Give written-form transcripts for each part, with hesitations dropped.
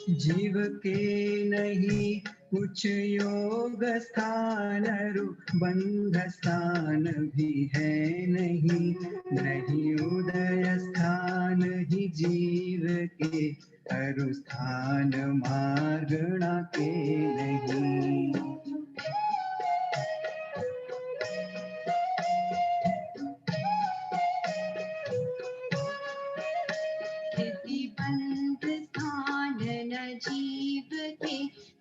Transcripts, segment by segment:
जीव के नहीं कुछ योग स्थान, बंध स्थान भी है नहीं, नहीं उदय स्थान ही जीव के, अरु स्थान मार्गणा के नहीं। बंध स्थान न जीव के,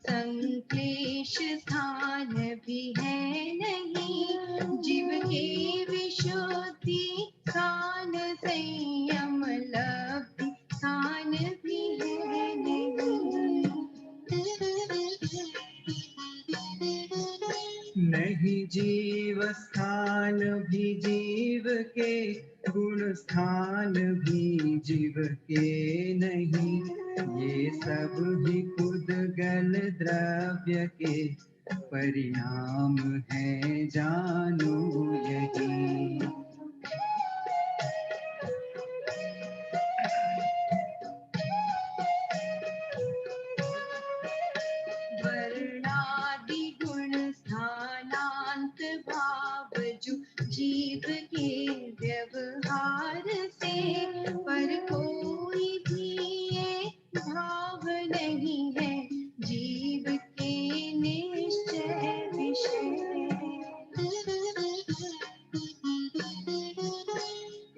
संक्लेश स्थान भी है नहीं, जीव के विशुद्धि स्थान, संयम लब्धि स्थान भी है नहीं। नहीं जीव स्थान भी जीव के, गुण स्थान भी जीव के नहीं, ये सब भी खुदगल द्रव्य के, परिणाम है जानो यही। वर्णादि गुण स्थानांत भाव जो जीव के व्यवहार से, पर कोई भी ये भाव नहीं है जीव के निश्चय विषय।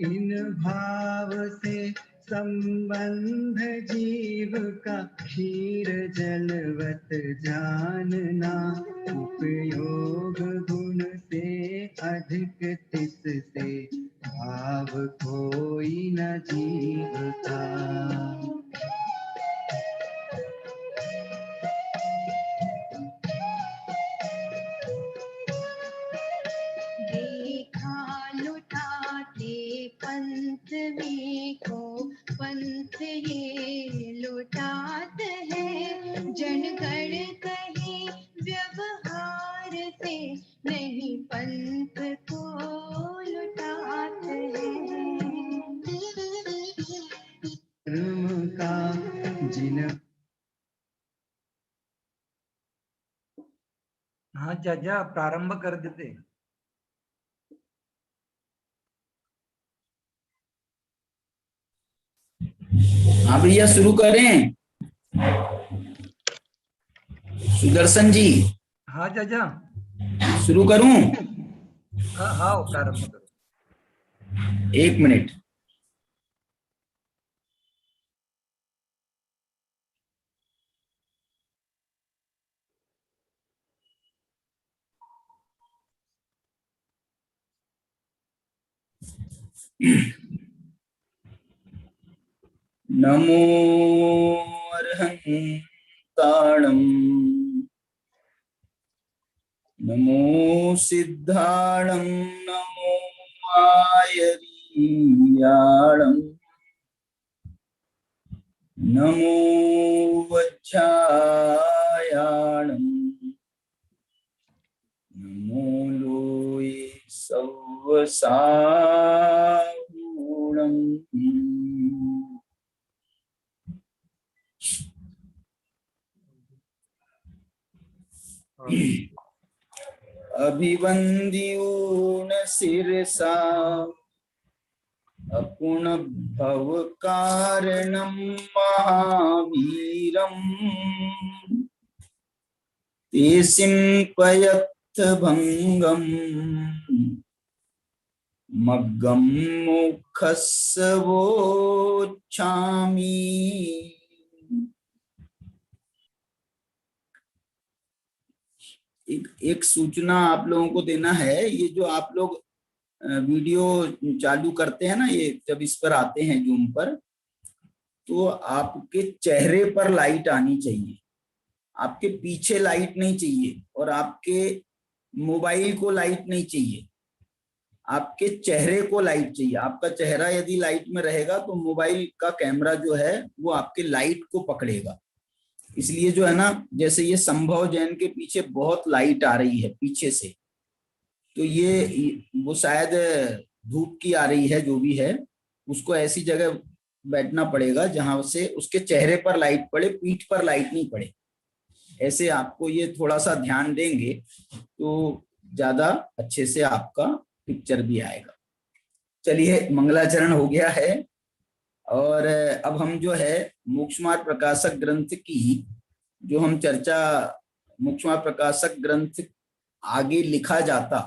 इन भाव से संबंध जीव का, क्षीर जलवत जानना, उपयोग गुण से अधिक तिस से, भाव कोई न जीव का। देखा लुटाते पंथ में को, पंथ ये लुटात है, जनगण कहे व्यवहार से, नहीं पंथ को लुटात है। कर्म का जिन। हाँ चाचा प्रारंभ कर देते। हाँ भैया शुरू करें। सुदर्शन जी। हाँ चाचा शुरू करूं? हाँ हाँ प्रारंभ करो। 1 मिनट। नमो अर्हन्ताणं, नमो सिद्धाणं, नमो आयर्याणं, नमो वज्रायाणं, नमो लोये सव्वसाहूणम्। अभिवन्द्यून शिरसा, अपुनभव कारणं महावीरम्, ते सिंपयत्थ भंगम्, मग्गं मोक्षस्य वोच्छामि। एक सूचना आप लोगों को देना है, ये जो आप लोग वीडियो चालू करते हैं ना, ये जब इस पर आते हैं जूम पर, तो आपके चेहरे पर लाइट आनी चाहिए, आपके पीछे लाइट नहीं चाहिए, और आपके मोबाइल को लाइट नहीं चाहिए, आपके चेहरे को लाइट चाहिए। आपका चेहरा यदि लाइट में रहेगा तो मोबाइल का कैमरा जो है वो आपके लाइट को पकड़ेगा। इसलिए जो है ना, जैसे ये संभव जैन के पीछे बहुत लाइट आ रही है पीछे से, तो ये वो शायद धूप की आ रही है, जो भी है उसको ऐसी जगह बैठना पड़ेगा जहां से उसके चेहरे पर लाइट पड़े, पीठ पर लाइट नहीं पड़े। ऐसे आपको ये थोड़ा सा ध्यान देंगे तो ज्यादा अच्छे से आपका पिक्चर भी आएगा। चलिए, मंगलाचरण हो गया है और अब हम जो है मोक्ष मार्ग प्रकाशक ग्रंथ की जो हम चर्चा, मोक्ष मार्ग प्रकाशक ग्रंथ आगे लिखा जाता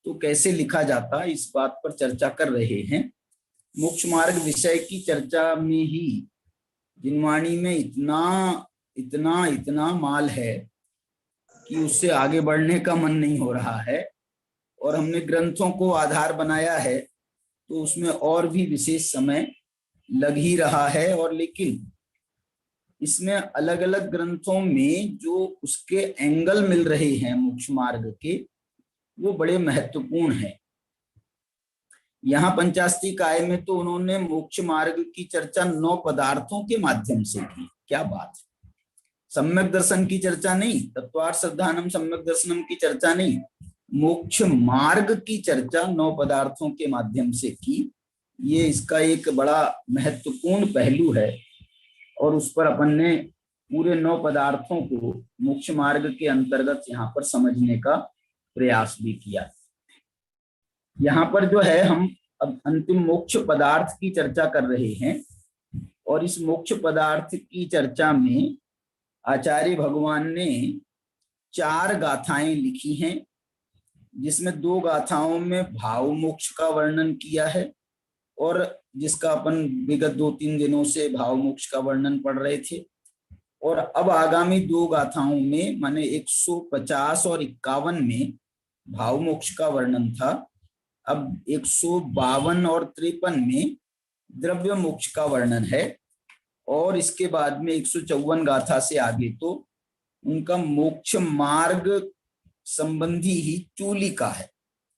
तो कैसे लिखा जाता, इस बात पर चर्चा कर रहे हैं। मोक्ष मार्ग विषय की चर्चा में ही जिनवाणी में इतना इतना इतना माल है कि उससे आगे बढ़ने का मन नहीं हो रहा है, और हमने ग्रंथों को आधार बनाया है तो उसमें और भी विशेष समय लग ही रहा है। और लेकिन इसमें अलग अलग ग्रंथों में जो उसके एंगल मिल रहे हैं मोक्ष मार्ग के, वो बड़े महत्वपूर्ण हैं। यहाँ पंचास्ती काय में तो उन्होंने मोक्ष मार्ग की चर्चा 9 पदार्थों के माध्यम से की। क्या बात है! सम्यक दर्शन की चर्चा नहीं, तत्वार्थ श्रद्धानम सम्यक दर्शनम की चर्चा नहीं, मोक्ष मार्ग की चर्चा 9 पदार्थों के माध्यम से की। ये इसका एक बड़ा महत्वपूर्ण पहलू है और उस पर अपन ने पूरे 9 पदार्थों को मोक्ष मार्ग के अंतर्गत यहाँ पर समझने का प्रयास भी किया। यहाँ पर जो है हम अब अंतिम मोक्ष पदार्थ की चर्चा कर रहे हैं, और इस मोक्ष पदार्थ की चर्चा में आचार्य भगवान ने 4 गाथाएं लिखी हैं, जिसमें 2 गाथाओं में भाव मोक्ष का वर्णन किया है, और जिसका अपन विगत 2-3 दिनों से भाव मोक्ष का वर्णन पढ़ रहे थे। और अब आगामी 2 गाथाओं में माने 150 और 51 में भाव मोक्ष का वर्णन था। अब 152 और 53 में द्रव्य मोक्ष का वर्णन है, और इसके बाद में 154 गाथा से आगे तो उनका मोक्ष मार्ग संबंधी ही चूलिका है।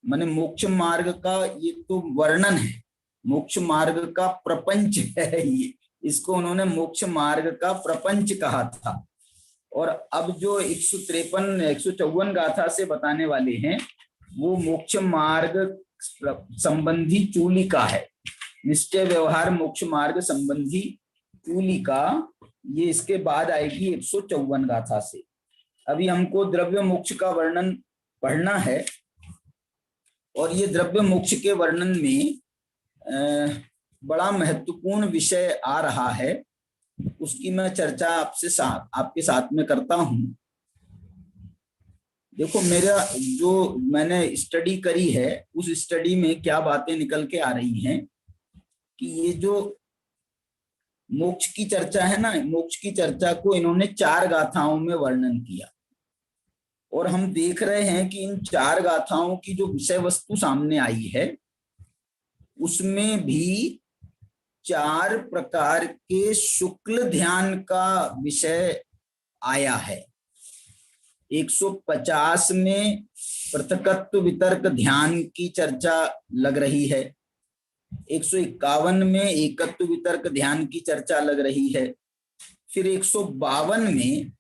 माने मोक्ष मार्ग का ये तो वर्णन है, मोक्ष मार्ग का प्रपंच है ये, इसको उन्होंने मोक्ष मार्ग का प्रपंच कहा था। और अब जो 154 गाथा से बताने वाले हैं वो मोक्ष मार्ग संबंधी चूलिका है, निश्चय व्यवहार मोक्ष मार्ग संबंधी चूलिका, ये इसके बाद आएगी 154 गाथा से। अभी हमको द्रव्य मोक्ष का वर्णन पढ़ना है, और ये द्रव्य मोक्ष के वर्णन में बड़ा महत्वपूर्ण विषय आ रहा है, उसकी मैं चर्चा आपके साथ में करता हूं। देखो, मेरा जो मैंने स्टडी करी है उस स्टडी में क्या बातें निकल के आ रही हैं कि ये जो मोक्ष की चर्चा है ना, मोक्ष की चर्चा को इन्होंने 4 गाथाओं में वर्णन किया, और हम देख रहे हैं कि इन 4 गाथाओं की जो विषय वस्तु सामने आई है उसमें भी 4 प्रकार के शुक्ल ध्यान का विषय आया है। 150 में पृथकत्व वितर्क ध्यान की चर्चा लग रही है, 151 में एकत्व वितर्क ध्यान की चर्चा लग रही है, फिर 152 में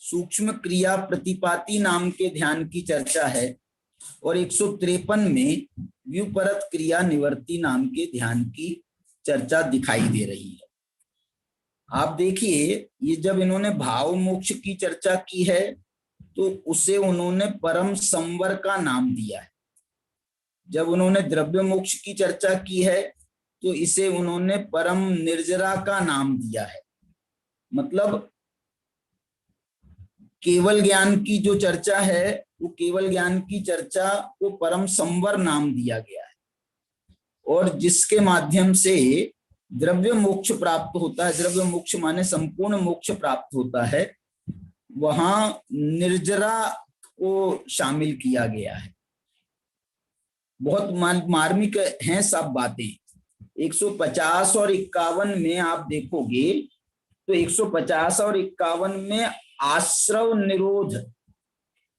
सूक्ष्म क्रिया प्रतिपाती नाम के ध्यान की चर्चा है, और 153 में व्युपरत क्रिया निवर्ती नाम के ध्यान की चर्चा दिखाई दे रही है। आप देखिए, ये जब इन्होंने भाव मोक्ष की चर्चा की है तो उसे उन्होंने परम संवर का नाम दिया है। जब उन्होंने द्रव्य मोक्ष की चर्चा की है तो इसे उन्होंने परम निर्जरा का नाम दिया है। मतलब केवल ज्ञान की जो चर्चा है वो केवल ज्ञान की चर्चा को परम संवर नाम दिया गया है, और जिसके माध्यम से द्रव्य मोक्ष प्राप्त होता है, द्रव्य मोक्ष माने संपूर्ण मोक्ष प्राप्त होता है, वहां निर्जरा को शामिल किया गया है। बहुत मार्मिक हैं सब बातें। 150 और 51 में आप देखोगे तो 150 और 51 में आश्रव निरोध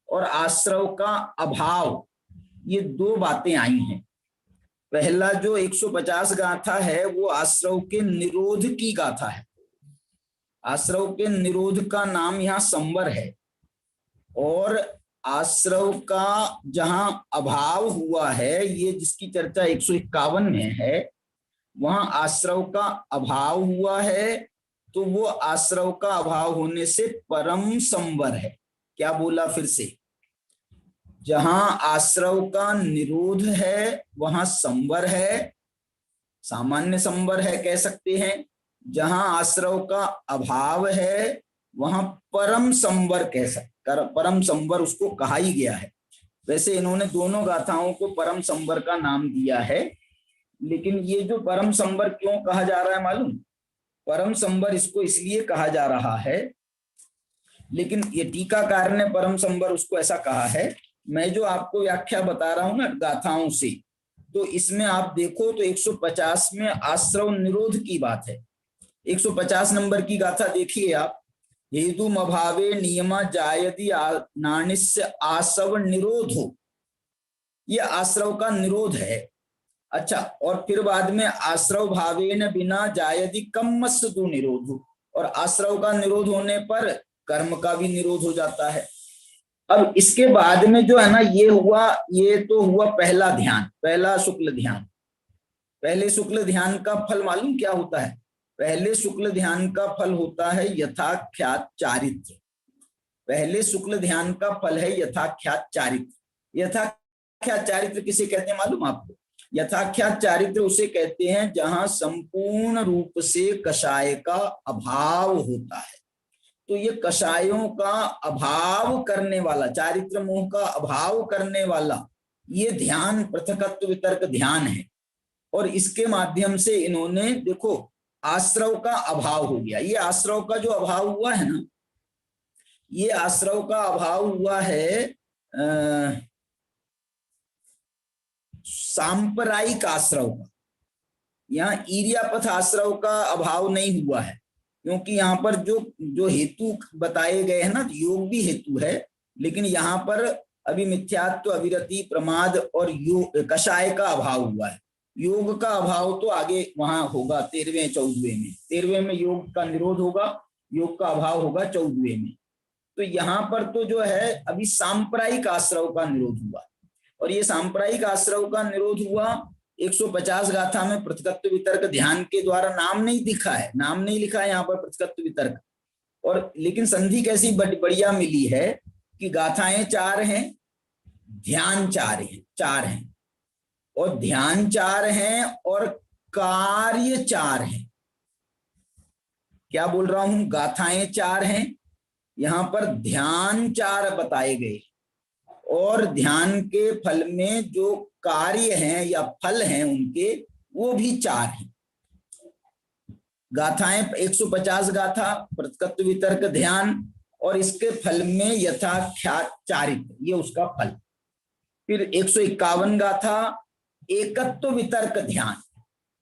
और आश्रव का अभाव, ये 2 बातें आई हैं। पहला जो 150 गाथा है वो आश्रव के निरोध की गाथा है। आश्रव के निरोध का नाम यहाँ संवर है, और आश्रव का जहां अभाव हुआ है, ये जिसकी चर्चा 151 में है, वहां आश्रव का अभाव हुआ है, तो वो आश्रव का अभाव होने से परम संवर है। क्या बोला फिर से? जहां आश्रव का निरोध है वहां संवर है, सामान्य संवर है कह सकते हैं। जहां आश्रव का अभाव है वहां परम संवर कह सकते, परम संवर उसको कहा ही गया है। वैसे इन्होंने दोनों गाथाओं को परम संवर का नाम दिया है, लेकिन ये जो परम संवर क्यों कहा जा रहा है मालूम? परम संवर इसको इसलिए कहा जा रहा है, लेकिन ये टीकाकार ने परम संवर उसको ऐसा कहा है। मैं जो आपको व्याख्या बता रहा हूं ना गाथाओं से, तो इसमें आप देखो तो 150 में आश्रव निरोध की बात है। 150 नंबर की गाथा देखिए आप। हेतुम अभावे नियमा जायति नानिस्य आश्रव निरोधो, ये आश्रव का निरोध है। अच्छा, और फिर बाद में आश्रव भावेन बिना जायति कम्मस्तु निरोधो, और आश्रव का निरोध होने पर कर्म का भी निरोध हो जाता है। अब इसके बाद में जो है ना, ये हुआ, ये तो हुआ पहला ध्यान, पहला शुक्ल ध्यान। पहले शुक्ल ध्यान का फल मालूम क्या होता है? पहले शुक्ल ध्यान का फल होता है यथाख्यात चारित्र। पहले शुक्ल ध्यान का फल है यथाख्यात चारित्र। यथाख्यात चारित्र किसे कहते हैं मालूम आपको? यथाख्यात चारित्र उसे कहते हैं जहां संपूर्ण रूप से कषाय का अभाव होता है। तो ये कषायों का अभाव करने वाला, चारित्र मोह का अभाव करने वाला ये ध्यान पृथकत्व वितर्क ध्यान है। और इसके माध्यम से इन्होंने देखो आश्रव का अभाव हो गया। ये आश्रव का जो अभाव हुआ है ना, ये आश्रव का अभाव हुआ है सांप्रदायिक आश्रव का। यहाँ ईर्यापथ आश्रव का अभाव नहीं हुआ है, क्योंकि यहाँ पर जो हेतु बताए गए हैं ना, योग भी हेतु है, लेकिन यहाँ पर अभी मिथ्यात्व, अविरति, प्रमाद और योग कषाय का अभाव हुआ है। योग का अभाव तो आगे वहां होगा 13वें 14वें में। 13वें में योग का निरोध होगा, योग का अभाव होगा 14वें में। तो यहाँ पर तो जो है अभी सांप्रदायिक आश्रव का निरोध हुआ, और ये सांप्रदायिक आश्रव का निरोध हुआ 150 गाथा में पृथकत्व वितर्क ध्यान के द्वारा नाम नहीं दिखा है, नाम नहीं लिखा है यहाँ पर पृथकत्व वितर्क। और लेकिन संधि कैसी बढ़िया मिली है कि गाथाएं 4 हैं, ध्यान 4 हैं, और ध्यान 4 हैं और कार्य 4 हैं। क्या बोल रहा हूं? गाथाएं 4 हैं, यहां पर ध्यान 4 बताए गए, और ध्यान के फल में जो कार्य हैं या फल हैं उनके, वो भी 4 हैं। गाथाएं 150 गाथा, पृथकत्व वितर्क ध्यान, और इसके फल में यथाख्यात चारित्र, ये उसका फल। फिर 151 गाथा एकत्व वितर्क ध्यान।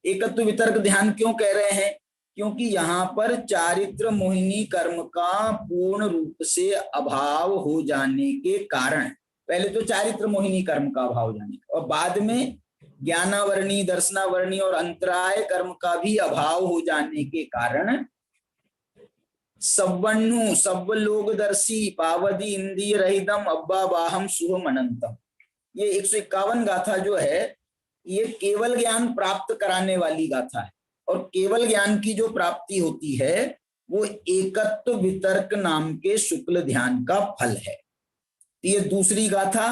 एकत्व वितर्क ध्यान क्यों कह रहे हैं? क्योंकि यहाँ पर चारित्र मोहिनी कर्म का पूर्ण रूप से अभाव हो जाने के कारण, पहले तो चारित्र मोहिनी कर्म का अभाव हो जाने, और बाद में ज्ञानावरणी, दर्शनावरणी और अंतराय कर्म का भी अभाव हो जाने के कारण सवन्नु सव्वलोकदर्शी पावदी इंद्रिय रहितम अब्बा बाहम शुभम अनंतम। ये 151 गाथा जो है ये केवल ज्ञान प्राप्त कराने वाली गाथा है, और केवल ज्ञान की जो प्राप्ति होती है वो एकत्व वितर्क नाम के शुक्ल ध्यान का फल है। ये दूसरी गाथा,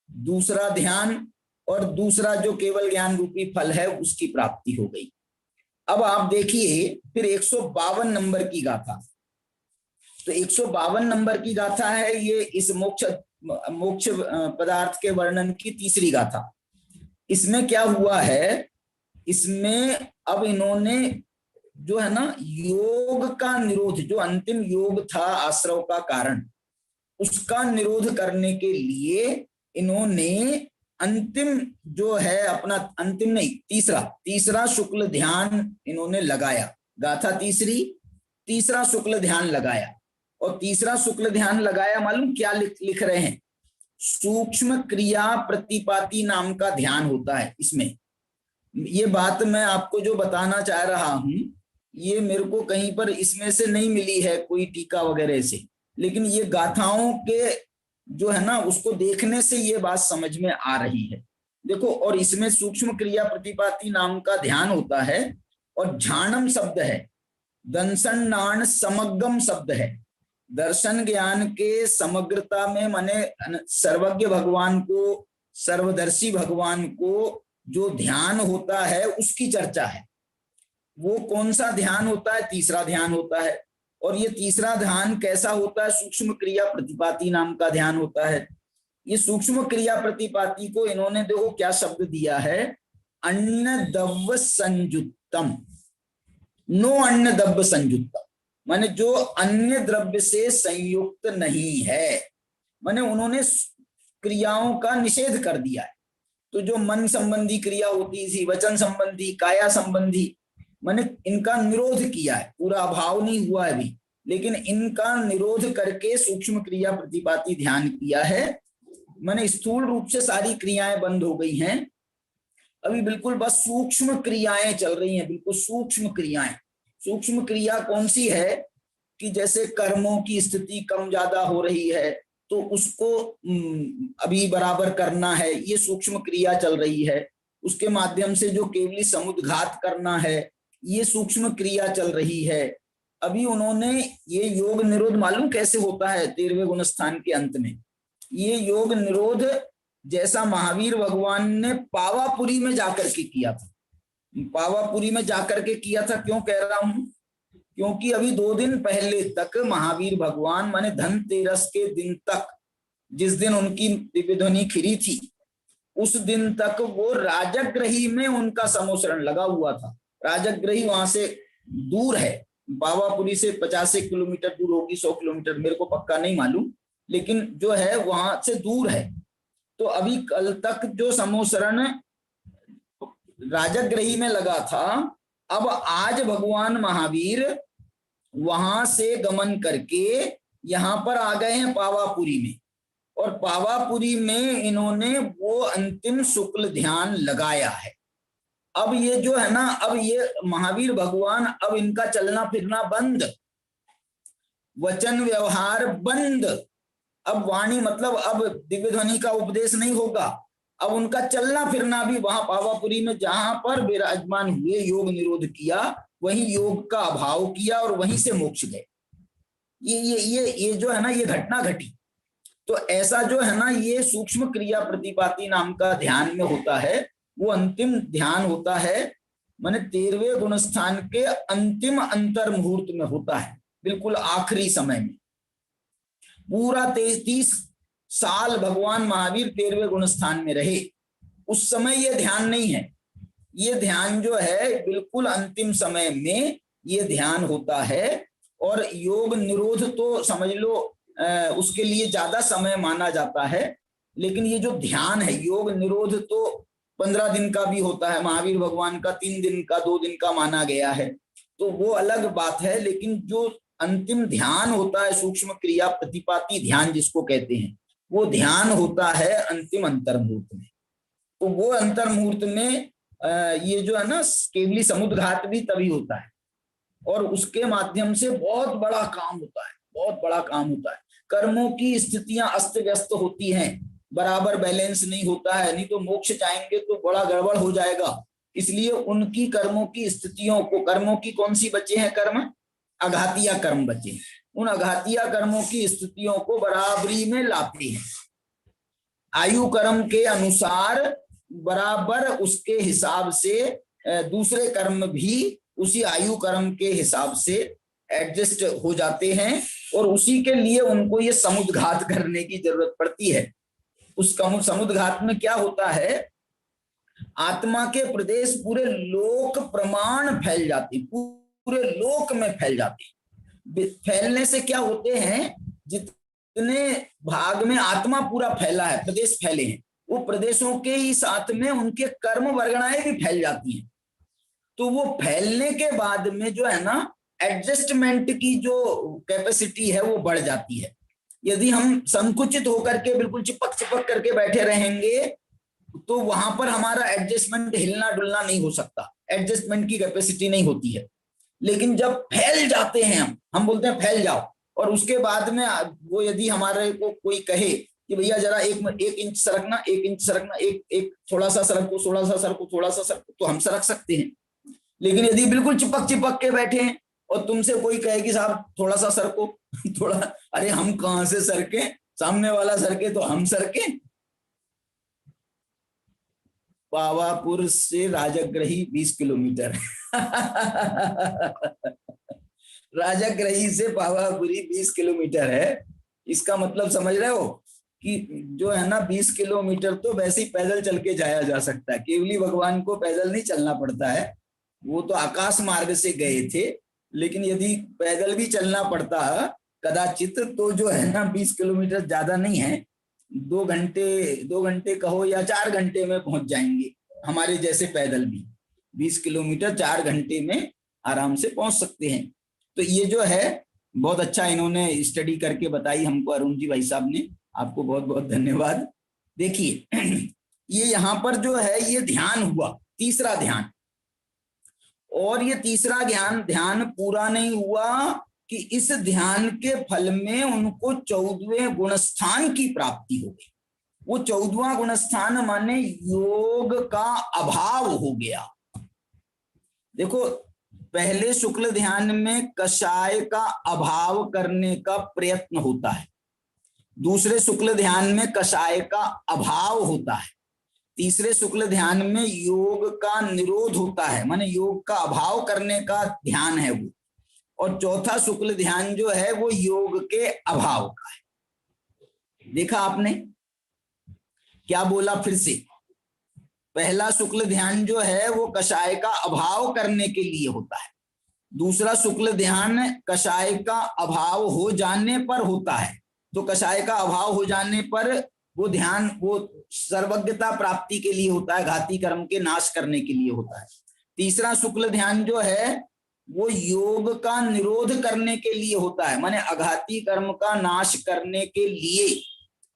दूसरा ध्यान और दूसरा जो केवल ज्ञान रूपी फल है उसकी प्राप्ति हो गई। अब आप देखिए फिर 152 नंबर की गाथा। तो 152 नंबर की गाथा है ये इस मोक्ष पदार्थ के वर्णन की तीसरी गाथा। इसमें क्या हुआ है, इसमें अब इन्होंने जो है ना योग का निरोध, जो अंतिम योग था आश्रव का कारण, उसका निरोध करने के लिए इन्होंने अंतिम जो है अपना, अंतिम नहीं तीसरा शुक्ल ध्यान इन्होंने लगाया। गाथा तीसरा शुक्ल ध्यान लगाया, और तीसरा शुक्ल ध्यान लगाया मालूम क्या लिख रहे हैं? सूक्ष्म क्रिया प्रतिपाती नाम का ध्यान होता है इसमें। ये बात मैं आपको जो बताना चाह रहा हूं ये मेरे को कहीं पर इसमें से नहीं मिली है कोई टीका वगैरह से, लेकिन ये गाथाओं के जो है ना उसको देखने से ये बात समझ में आ रही है। देखो, और इसमें सूक्ष्म क्रिया प्रतिपाती नाम का ध्यान होता है, और झाणम शब्द है, दंसन नाण समग्रम शब्द है। दर्शन ज्ञान के समग्रता में माने सर्वज्ञ भगवान को, सर्वदर्शी भगवान को जो ध्यान होता है उसकी चर्चा है। वो कौन सा ध्यान होता है? तीसरा ध्यान होता है। और ये तीसरा ध्यान कैसा होता है? सूक्ष्म क्रिया प्रतिपाती नाम का ध्यान होता है। ये सूक्ष्म क्रिया प्रतिपाती को इन्होंने देखो क्या शब्द दिया है, अन्न दव्य संयुक्तम, नो अन्न द्रव्य संयुक्तम, माने जो अन्य द्रव्य से संयुक्त नहीं है, माने उन्होंने क्रियाओं का निषेध कर दिया है। तो जो मन संबंधी क्रिया होती थी, वचन संबंधी, काया संबंधी, माने इनका निरोध किया है। पूरा अभाव नहीं हुआ है अभी, लेकिन इनका निरोध करके सूक्ष्म क्रिया प्रतिपाती ध्यान किया है। माने स्थूल रूप से सारी क्रियाएं बंद हो गई हैं, अभी बिल्कुल बस सूक्ष्म क्रियाएं चल रही हैं, बिल्कुल सूक्ष्म क्रियाएं। सूक्ष्म क्रिया कौन सी है कि जैसे कर्मों की स्थिति कम ज्यादा हो रही है तो उसको अभी बराबर करना है, ये सूक्ष्म क्रिया चल रही है। उसके माध्यम से जो केवली समुद्घात करना है, ये सूक्ष्म क्रिया चल रही है। अभी उन्होंने ये योग निरोध मालूम कैसे होता है 13वें गुणस्थान के अंत में। ये योग निरोध जैसा महावीर भगवान ने पावापुरी में जाकर के किया था, पावापुरी में जाकर के किया था। क्यों कह रहा हूं? क्योंकि अभी 2 दिन पहले तक महावीर भगवान माने धनतेरस के दिन तक, जिस दिन उनकी दिव्य ध्वनि खिरी थी, उस दिन तक वो राजगृही में उनका समोसरण लगा हुआ था। राजगृही वहां से दूर है, पावापुरी से 50 किलोमीटर दूर होगी, 100 किलोमीटर, मेरे को पक्का नहीं मालूम, लेकिन जो है वहां से दूर है। तो अभी कल तक जो समोसरण राजगृही में लगा था, अब आज भगवान महावीर वहां से गमन करके यहाँ पर आ गए हैं पावापुरी में, और पावापुरी में इन्होंने वो अंतिम शुक्ल ध्यान लगाया है। अब ये जो है ना, अब ये महावीर भगवान, अब इनका चलना फिरना बंद, वचन व्यवहार बंद, अब वाणी मतलब अब दिव्य ध्वनि का उपदेश नहीं होगा, अब उनका चलना फिरना भी वहां पावापुरी में जहां पर विराजमान हुए, योग निरोध किया, वहीं योग का अभाव किया और वहीं से मोक्ष गए। ये जो है ना, ये घटना घटी। तो ऐसा जो है ना, ये सूक्ष्म क्रिया प्रतिपाती नाम का ध्यान में होता है, वो अंतिम ध्यान होता है, माने 13वें गुणस्थान के अंतिम अंतर मुहूर्त में होता है, बिल्कुल आखिरी समय में। पूरा 30 साल भगवान महावीर 13वें गुणस्थान में रहे, उस समय ये ध्यान नहीं है। ये ध्यान जो है बिल्कुल अंतिम समय में ये ध्यान होता है। और योग निरोध तो समझ लो उसके लिए ज्यादा समय माना जाता है, लेकिन ये जो ध्यान है, योग निरोध तो 15 दिन का भी होता है, महावीर भगवान का 3 दिन का, 2 दिन का माना गया है, तो वो अलग बात है। लेकिन जो अंतिम ध्यान होता है, सूक्ष्म क्रिया प्रतिपाती ध्यान जिसको कहते हैं, वो ध्यान होता है अंतिम अंतर्मुहूर्त में। तो वो अंतर्मुहूर्त में ये जो है ना, केवली समुद्घात भी तभी होता है, और उसके माध्यम से बहुत बड़ा काम होता है, बहुत बड़ा काम होता है। कर्मों की स्थितियां अस्त व्यस्त होती हैं, बराबर बैलेंस नहीं होता है, नहीं तो मोक्ष जाएंगे तो बड़ा गड़बड़ हो जाएगा। इसलिए उनकी कर्मों की स्थितियों को, कर्मों की कौन सी बचे हैं कर्म? अघातिया कर्म बचे हैं, उन अघातिया कर्मों की स्थितियों को बराबरी में लाते हैं। आयु कर्म के अनुसार बराबर उसके हिसाब से दूसरे कर्म भी उसी आयु कर्म के हिसाब से एडजस्ट हो जाते हैं, और उसी के लिए उनको ये समुद्घात करने की जरूरत पड़ती है। उस समुद्घात में क्या होता है, आत्मा के प्रदेश पूरे लोक प्रमाण फैल जाते, पूरे लोक में फैल जाते। फैलने से क्या होते हैं, जितने भाग में आत्मा पूरा फैला है, प्रदेश फैले हैं, वो प्रदेशों के ही साथ में उनके कर्म वर्गणाएं भी फैल जाती हैं। तो वो फैलने के बाद में जो है ना, एडजस्टमेंट की जो कैपेसिटी है वो बढ़ जाती है। यदि हम संकुचित होकर के बिल्कुल चिपक करके बैठे रहेंगे तो वहां पर हमारा एडजस्टमेंट हिलना डुलना नहीं हो सकता, एडजस्टमेंट की कैपेसिटी नहीं होती है। लेकिन जब फैल जाते हैं हम बोलते हैं फैल जाओ, और उसके बाद में वो यदि हमारे को कोई कहे कि भैया जरा 1 इंच सरकना, 1 इंच सरकना, एक थोड़ा सा सरको, थोड़ा सा सरको, थोड़ा सा सरको, तो हम सरक सकते हैं। लेकिन यदि बिल्कुल चिपक चिपक के बैठे हैं और तुमसे कोई कहे कि साहब थोड़ा सा सरको, थोड़ा, अरे हम कहां से सरके, सामने वाला सरके तो हम सरके। पावापुर से राजगृही 20 किलोमीटर राजगृही से पावापुरी 20 किलोमीटर है। इसका मतलब समझ रहे हो कि जो है ना 20 किलोमीटर तो वैसे ही पैदल चल के जाया जा सकता है। केवली भगवान को पैदल नहीं चलना पड़ता है, वो तो आकाश मार्ग से गए थे, लेकिन यदि पैदल भी चलना पड़ता कदाचित तो जो है ना 20 किलोमीटर ज्यादा नहीं है, 2 घंटे कहो या 4 घंटे में पहुंच जाएंगे। हमारे जैसे पैदल भी 20 किलोमीटर 4 घंटे में आराम से पहुंच सकते हैं। तो ये जो है बहुत अच्छा इन्होंने स्टडी करके बताई हमको, अरुण जी भाई साहब ने, आपको बहुत बहुत धन्यवाद। देखिए ये यहाँ पर जो है ये ध्यान हुआ, तीसरा ध्यान, और ये तीसरा ध्यान पूरा नहीं हुआ कि इस ध्यान के फल में उनको 14वें गुणस्थान की प्राप्ति हो गई। वो 14वां गुणस्थान माने योग का अभाव हो गया। देखो पहले शुक्ल ध्यान में कषाय का अभाव करने का प्रयत्न होता है, दूसरे शुक्ल ध्यान में कषाय का अभाव होता है, तीसरे शुक्ल ध्यान में योग का निरोध होता है, माने योग का अभाव करने का ध्यान है वो, और चौथा शुक्ल ध्यान जो है वो योग के अभाव का है। देखा आपने क्या बोला फिर से? पहला शुक्ल ध्यान जो है वो कषाय का अभाव करने के लिए होता है, दूसरा शुक्ल ध्यान कषाय का अभाव हो जाने पर होता है, तो कषाय का अभाव हो जाने पर वो ध्यान वो सर्वज्ञता प्राप्ति के लिए होता है, घाती कर्म के नाश करने के लिए होता है। तीसरा शुक्ल ध्यान जो है वो योग का निरोध करने के लिए होता है, माने अघाती कर्म का नाश करने के लिए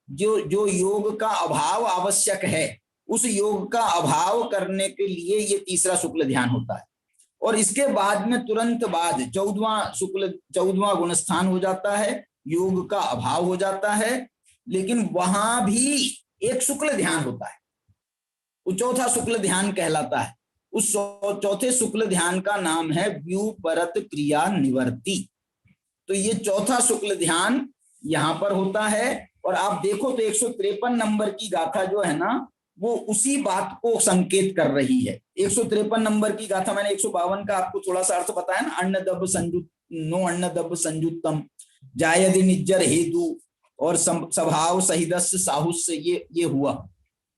जो योग का अभाव आवश्यक है, उस योग का अभाव करने के लिए ये तीसरा शुक्ल ध्यान होता है। और इसके बाद में तुरंत बाद 14वां गुणस्थान हो जाता है, योग का अभाव हो जाता है, लेकिन वहां भी एक शुक्ल ध्यान होता है, वो चौथा शुक्ल ध्यान कहलाता है। उस चौथे शुक्ल ध्यान का नाम है व्युपरत क्रिया निवर्ती। तो ये चौथा शुक्ल ध्यान यहां पर होता है। और आप देखो तो 153 नंबर की गाथा जो है ना वो उसी बात को संकेत कर रही है। 153 नंबर की गाथा, मैंने 152 का आपको थोड़ा सा अर्थ बताया ना, अन्न दब संयुत नो अन्न दब संयुक्तम जायदि निज्जर हेतु और स्वभाव सहिदस्य साहुस्य, ये हुआ।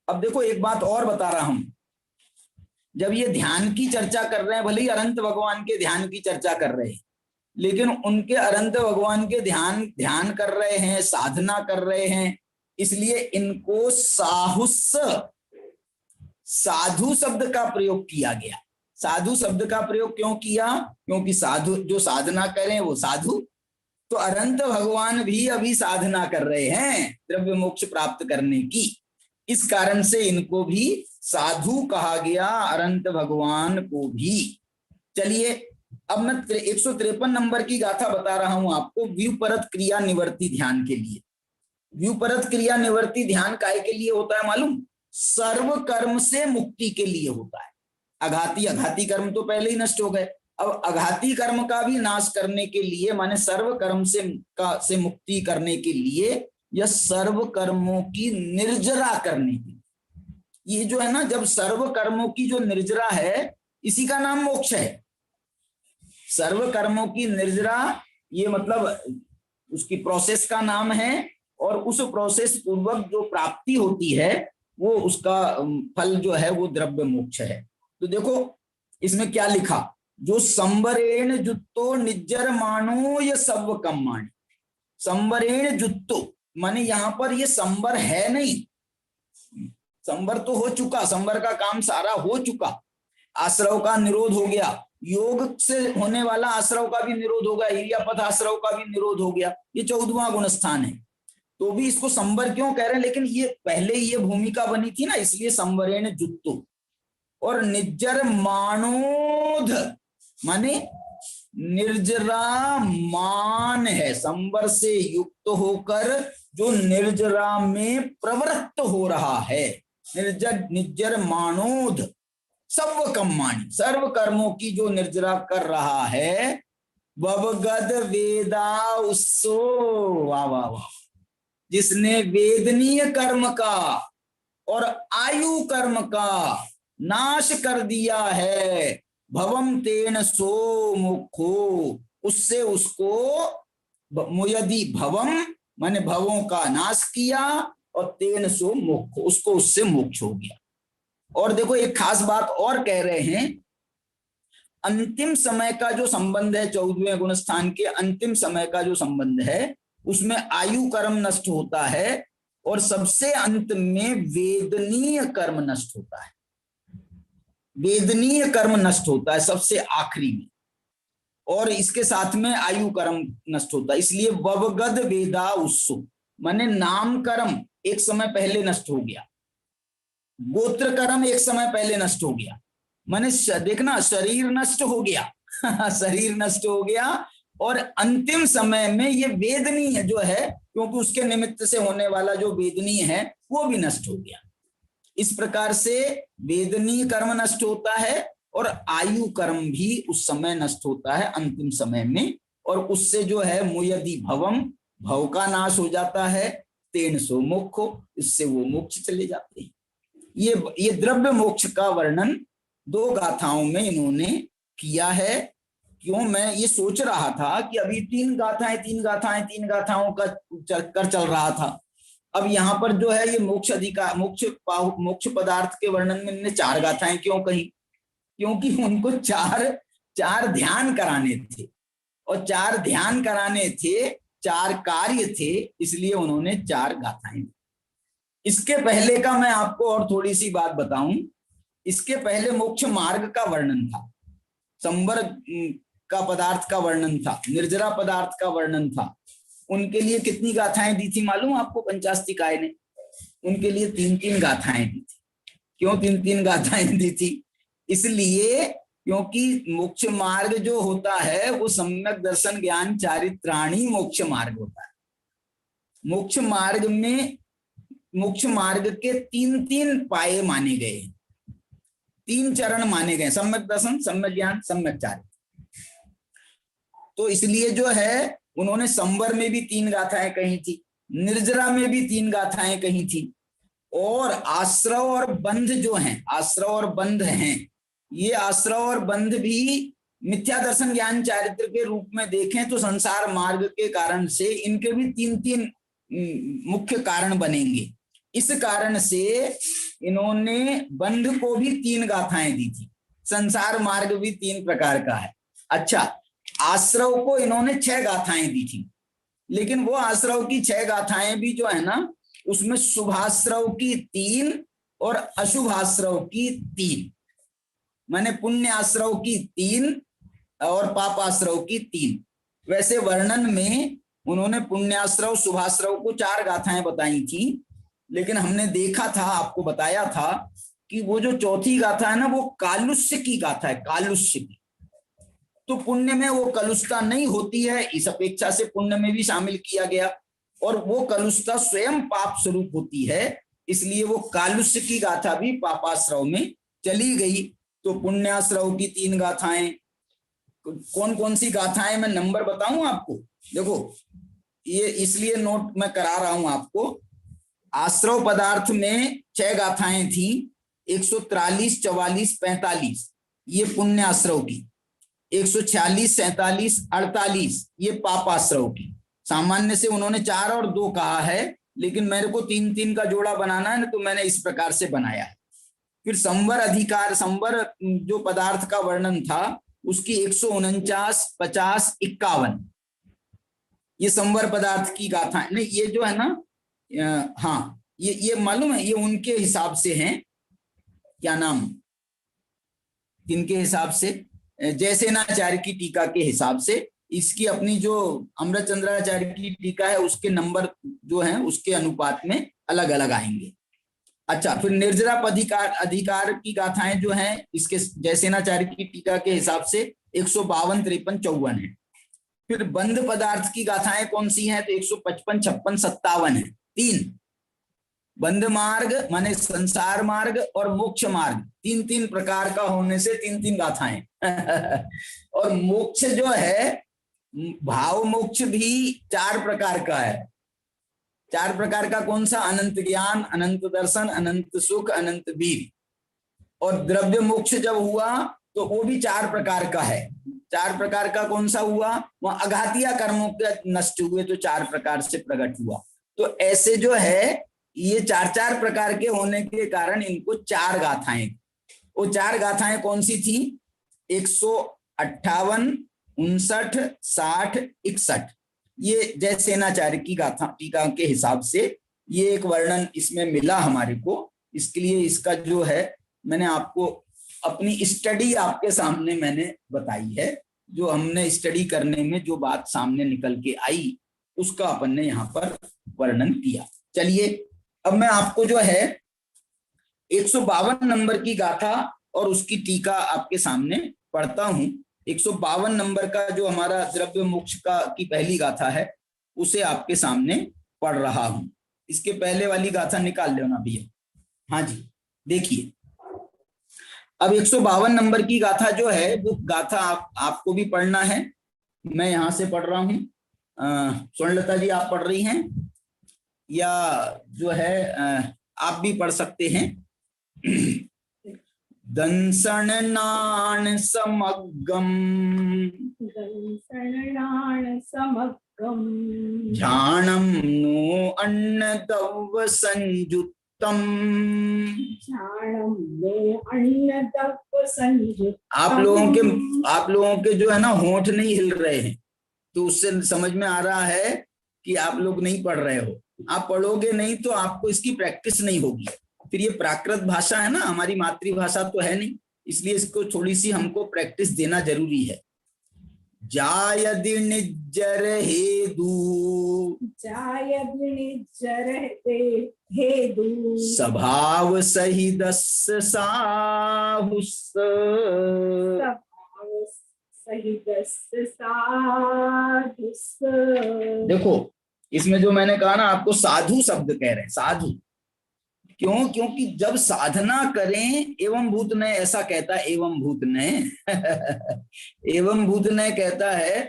अब देखो एक बात और बता रहा हूं, जब ये ध्यान की चर्चा कर रहे हैं, भले ही अनंत भगवान के ध्यान की चर्चा कर रहे हैं, लेकिन उनके अनंत भगवान के ध्यान कर रहे हैं, साधना कर रहे हैं, इसलिए इनको साहुस्य साधु शब्द का प्रयोग किया गया। साधु शब्द का प्रयोग क्यों किया? क्योंकि साधु जो साधना करें वो साधु, तो अनंत भगवान भी अभी साधना कर रहे हैं द्रव्य मोक्ष प्राप्त करने की, इस कारण से इनको भी साधु कहा गया, अनंत भगवान को भी। चलिए अब मैं 153 नंबर की गाथा बता रहा हूं आपको व्युपरत क्रिया निवर्ती ध्यान के लिए। व्युपरत क्रिया निवर्ती ध्यान काहे के लिए होता है मालूम? सर्व कर्म से मुक्ति के लिए होता है। अघाती कर्म तो पहले ही नष्ट हो गए, अब अघाती कर्म का भी नाश करने के लिए, माने सर्व कर्म से मुक्ति करने के लिए, या सर्व कर्मों की निर्जरा करने की। ये जो है ना, जब सर्व कर्मों की जो निर्जरा है, इसी का नाम मोक्ष है। सर्व कर्मों की निर्जरा, ये मतलब उसकी प्रोसेस का नाम है, और उस प्रोसेस पूर्वक जो प्राप्ति होती है वो उसका फल जो है वो द्रव्य मोक्ष है। तो देखो इसमें क्या लिखा, जो संवरेण जुत्तो निज्जर मानो ये सब कम मानी। संवरेण जुत्तो माने यहाँ पर ये संवर है नहीं, संवर तो हो चुका, संवर का काम सारा हो चुका, आश्रव का निरोध हो गया, योग से होने वाला आश्रव का भी निरोध हो गया, इरियापथ आश्रव का भी निरोध हो गया, ये 14वां गुणस्थान है। तो भी इसको संवर क्यों कह रहे हैं, लेकिन ये पहले ये भूमिका बनी थी ना, इसलिए संवरेण जुत्तो। और निज्जर मानोध माने निर्जरामान है, संवर से युक्त होकर जो निर्जरा में प्रवृत्त हो रहा है। निर्जर मानोध सर्व कर्माणि, सर्व कर्मों की जो निर्जरा कर रहा है। ववगद वेदा उत्सो, वाह वाह वाह, जिसने वेदनीय कर्म का और आयु कर्म का नाश कर दिया है। भवम तेन सो मुखो, उससे उसको, मुयदि भवम माने भवों का नाश किया, और तेन सो मुख, उसको उससे मोक्ष हो गया। और देखो एक खास बात और कह रहे हैं, अंतिम समय का जो संबंध है, 14वें गुणस्थान के अंतिम समय का जो संबंध है, उसमें आयु कर्म नष्ट होता है, और सबसे अंत में वेदनीय कर्म नष्ट होता है। वेदनीय कर्म नष्ट होता है सबसे आखिरी में, और इसके साथ में आयु कर्म नष्ट होता है। इसलिए ववगद वेदा उत्सु माने नाम कर्म एक समय पहले नष्ट हो गया, गोत्र कर्म एक समय पहले नष्ट हो गया, माने देखना शरीर नष्ट हो गया शरीर नष्ट हो गया, और अंतिम समय में ये वेदनीय जो है, क्योंकि उसके निमित्त से होने वाला जो वेदनीय है वो भी नष्ट हो गया। इस प्रकार से वेदनीय कर्म नष्ट होता है, और आयु कर्म भी उस समय नष्ट होता है अंतिम समय में, और उससे जो है मुयदि भवम, भव का नाश हो जाता है, तेन सो मोक्षो, इससे वो मोक्ष चले जाते हैं। ये द्रव्य मोक्ष का वर्णन 2 गाथाओं में इन्होंने किया है। क्यों, मैं ये सोच रहा था कि अभी 3 गाथाओं का चल रहा था। अब यहाँ पर जो है ये मोक्ष अधिकार, मोक्ष पदार्थ के वर्णन में इन्होंने 4 गाथाएं क्यों कही? क्योंकि उनको 4 ध्यान कराने थे, और 4 ध्यान कराने थे, 4 कार्य थे, इसलिए उन्होंने 4 गाथाएं। इसके पहले का मैं आपको और थोड़ी सी बात बताऊं। इसके पहले मोक्ष मार्ग का वर्णन था, संवर का पदार्थ का वर्णन था, निर्जरा पदार्थ का वर्णन था। उनके लिए कितनी गाथाएं दी थी मालूम आपको पंचास्तिकाय ने? उनके लिए 3-3 गाथाएं दी थी। क्यों 3-3 गाथाएं दी थी? इसलिए क्योंकि मोक्ष मार्ग जो होता है वो सम्यक दर्शन ज्ञान चारित्राणी मोक्ष मार्ग होता है। मोक्ष मार्ग के 3-3 पाए माने गए, 3 चरण माने गए, सम्यक दर्शन, सम्यक ज्ञान, सम्यक चारित्र। तो इसलिए जो है उन्होंने संवर में भी 3 गाथाएं कही थी, निर्जरा में भी 3 गाथाएं कही थी, और आश्रव और बंध जो हैं, आश्रव और बंध हैं, ये आश्रव और बंध भी मिथ्या दर्शन ज्ञान चारित्र के रूप में देखें तो संसार मार्ग के कारण से इनके भी 3-3 मुख्य कारण बनेंगे। इस कारण से इन्होंने बंध को भी 3 गाथाएं दी थी। संसार मार्ग भी 3 प्रकार का है। अच्छा, आश्रव को इन्होंने 6 गाथाएं दी थी, लेकिन वो आश्रव की 6 गाथाएं भी जो है ना, उसमें शुभाश्रव की 3 और अशुभाश्रव की 3, माने पुण्य आश्रव की 3 और पापाश्रव की 3। वैसे वर्णन में उन्होंने पुण्याश्रव शुभाश्रव को 4 गाथाएं बताई थी, लेकिन हमने देखा था, आपको बताया था कि वो जो 4थी गाथा है ना, वो कालुष्य की गाथा है, कालुष्य की। तो पुण्य में वो कलुषता नहीं होती है, इस अपेक्षा से पुण्य में भी शामिल किया गया, और वो कलुषता स्वयं पाप स्वरूप होती है, इसलिए वो कालुष्य की गाथा भी पापाश्रव में चली गई। तो पुण्याश्रव की 3 गाथाएं, कौन कौन सी गाथाएं मैं नंबर बताऊं आपको? देखो ये इसलिए नोट मैं करा रहा हूं आपको। आश्रव पदार्थ में 6 गाथाएं थी, 143, 44, 45 ये पुण्याश्रव की, 146, 47, 48 ये पापाश्रव की। सामान्य से उन्होंने 4 और 2 कहा है, लेकिन मेरे को 3-3 का जोड़ा बनाना है ना, तो मैंने इस प्रकार से बनाया है। फिर संवर अधिकार, संवर जो पदार्थ का वर्णन था उसकी 149, 50, 51 ये संवर पदार्थ की गाथा नहीं, ये जो है ना, हाँ ये मालूम है, ये उनके हिसाब से हैं, क्या नाम, किनके हिसाब से? जयसेनाचार्य की टीका के हिसाब से। इसकी अपनी जो अमृतचंद्राचार्य की टीका है उसके नंबर जो हैं उसके अनुपात में अलग अलग आएंगे। अच्छा, फिर निर्जरा अधिकार की गाथाएं जो हैं इसके जयसेनाचार्य की टीका के हिसाब से 152, 53, 54 है। फिर बंध पदार्थ की गाथाएं कौन सी हैं? तो 155, 56, 57 है। 3 बंध मार्ग माने संसार मार्ग और मोक्ष मार्ग, 3 प्रकार का होने से 3 गाथाएं और मोक्ष जो है, भाव मोक्ष भी 4 प्रकार का है। 4 प्रकार का कौन सा? अनंत ज्ञान, अनंत दर्शन, अनंत सुख, अनंत वीर। और द्रव्य मोक्ष जब हुआ तो वो भी 4 प्रकार का है। 4 प्रकार का कौन सा हुआ? वह अघातिया कर्मों के नष्ट हुए तो 4 प्रकार से प्रकट हुआ। तो ऐसे जो है ये 4 प्रकार के होने के कारण इनको 4 गाथाएं। वो 4 गाथाएं कौन सी थी? 158, 59, 60, 61। ये जयसेनाचार्य की गाथा टीका के हिसाब से ये एक वर्णन इसमें मिला हमारे को। इसके लिए इसका जो है मैंने आपको अपनी स्टडी आपके सामने मैंने बताई है। जो हमने स्टडी करने में जो बात सामने निकल के आई उसका अपन ने यहाँ पर वर्णन किया। चलिए अब मैं आपको जो है 152 नंबर की गाथा और उसकी टीका आपके सामने पढ़ता हूं। 152 नंबर का जो हमारा द्रव्य मोक्ष का की पहली गाथा है उसे आपके सामने पढ़ रहा हूं। इसके पहले वाली गाथा निकाल लेना भैया। हाँ जी, देखिए अब 152 नंबर की गाथा जो है वो गाथा आपको भी पढ़ना है। मैं यहां से पढ़ रहा हूं। स्वर्णलता जी आप पढ़ रही हैं या जो है आप भी पढ़ सकते हैं। दंसण नाण समग्गम, झाणम नो अन्न दव संयुक्तम। आप लोगों के जो है ना होंठ नहीं हिल रहे हैं, तो उससे समझ में आ रहा है कि आप लोग नहीं पढ़ रहे हो। आप पढ़ोगे नहीं तो आपको इसकी प्रैक्टिस नहीं होगी। फिर ये प्राकृत भाषा है ना, हमारी मातृभाषा तो है नहीं, इसलिए इसको थोड़ी सी हमको प्रैक्टिस देना जरूरी है। जायदि निज्जर हेदु, स्वभाव सहित साहुस। देखो इसमें जो मैंने कहा ना, आपको साधु शब्द कह रहे हैं। साधु क्यों? क्योंकि जब साधना करें, एवं भूत ने ऐसा कहता है, एवं भूत ने एवं भूत ने कहता है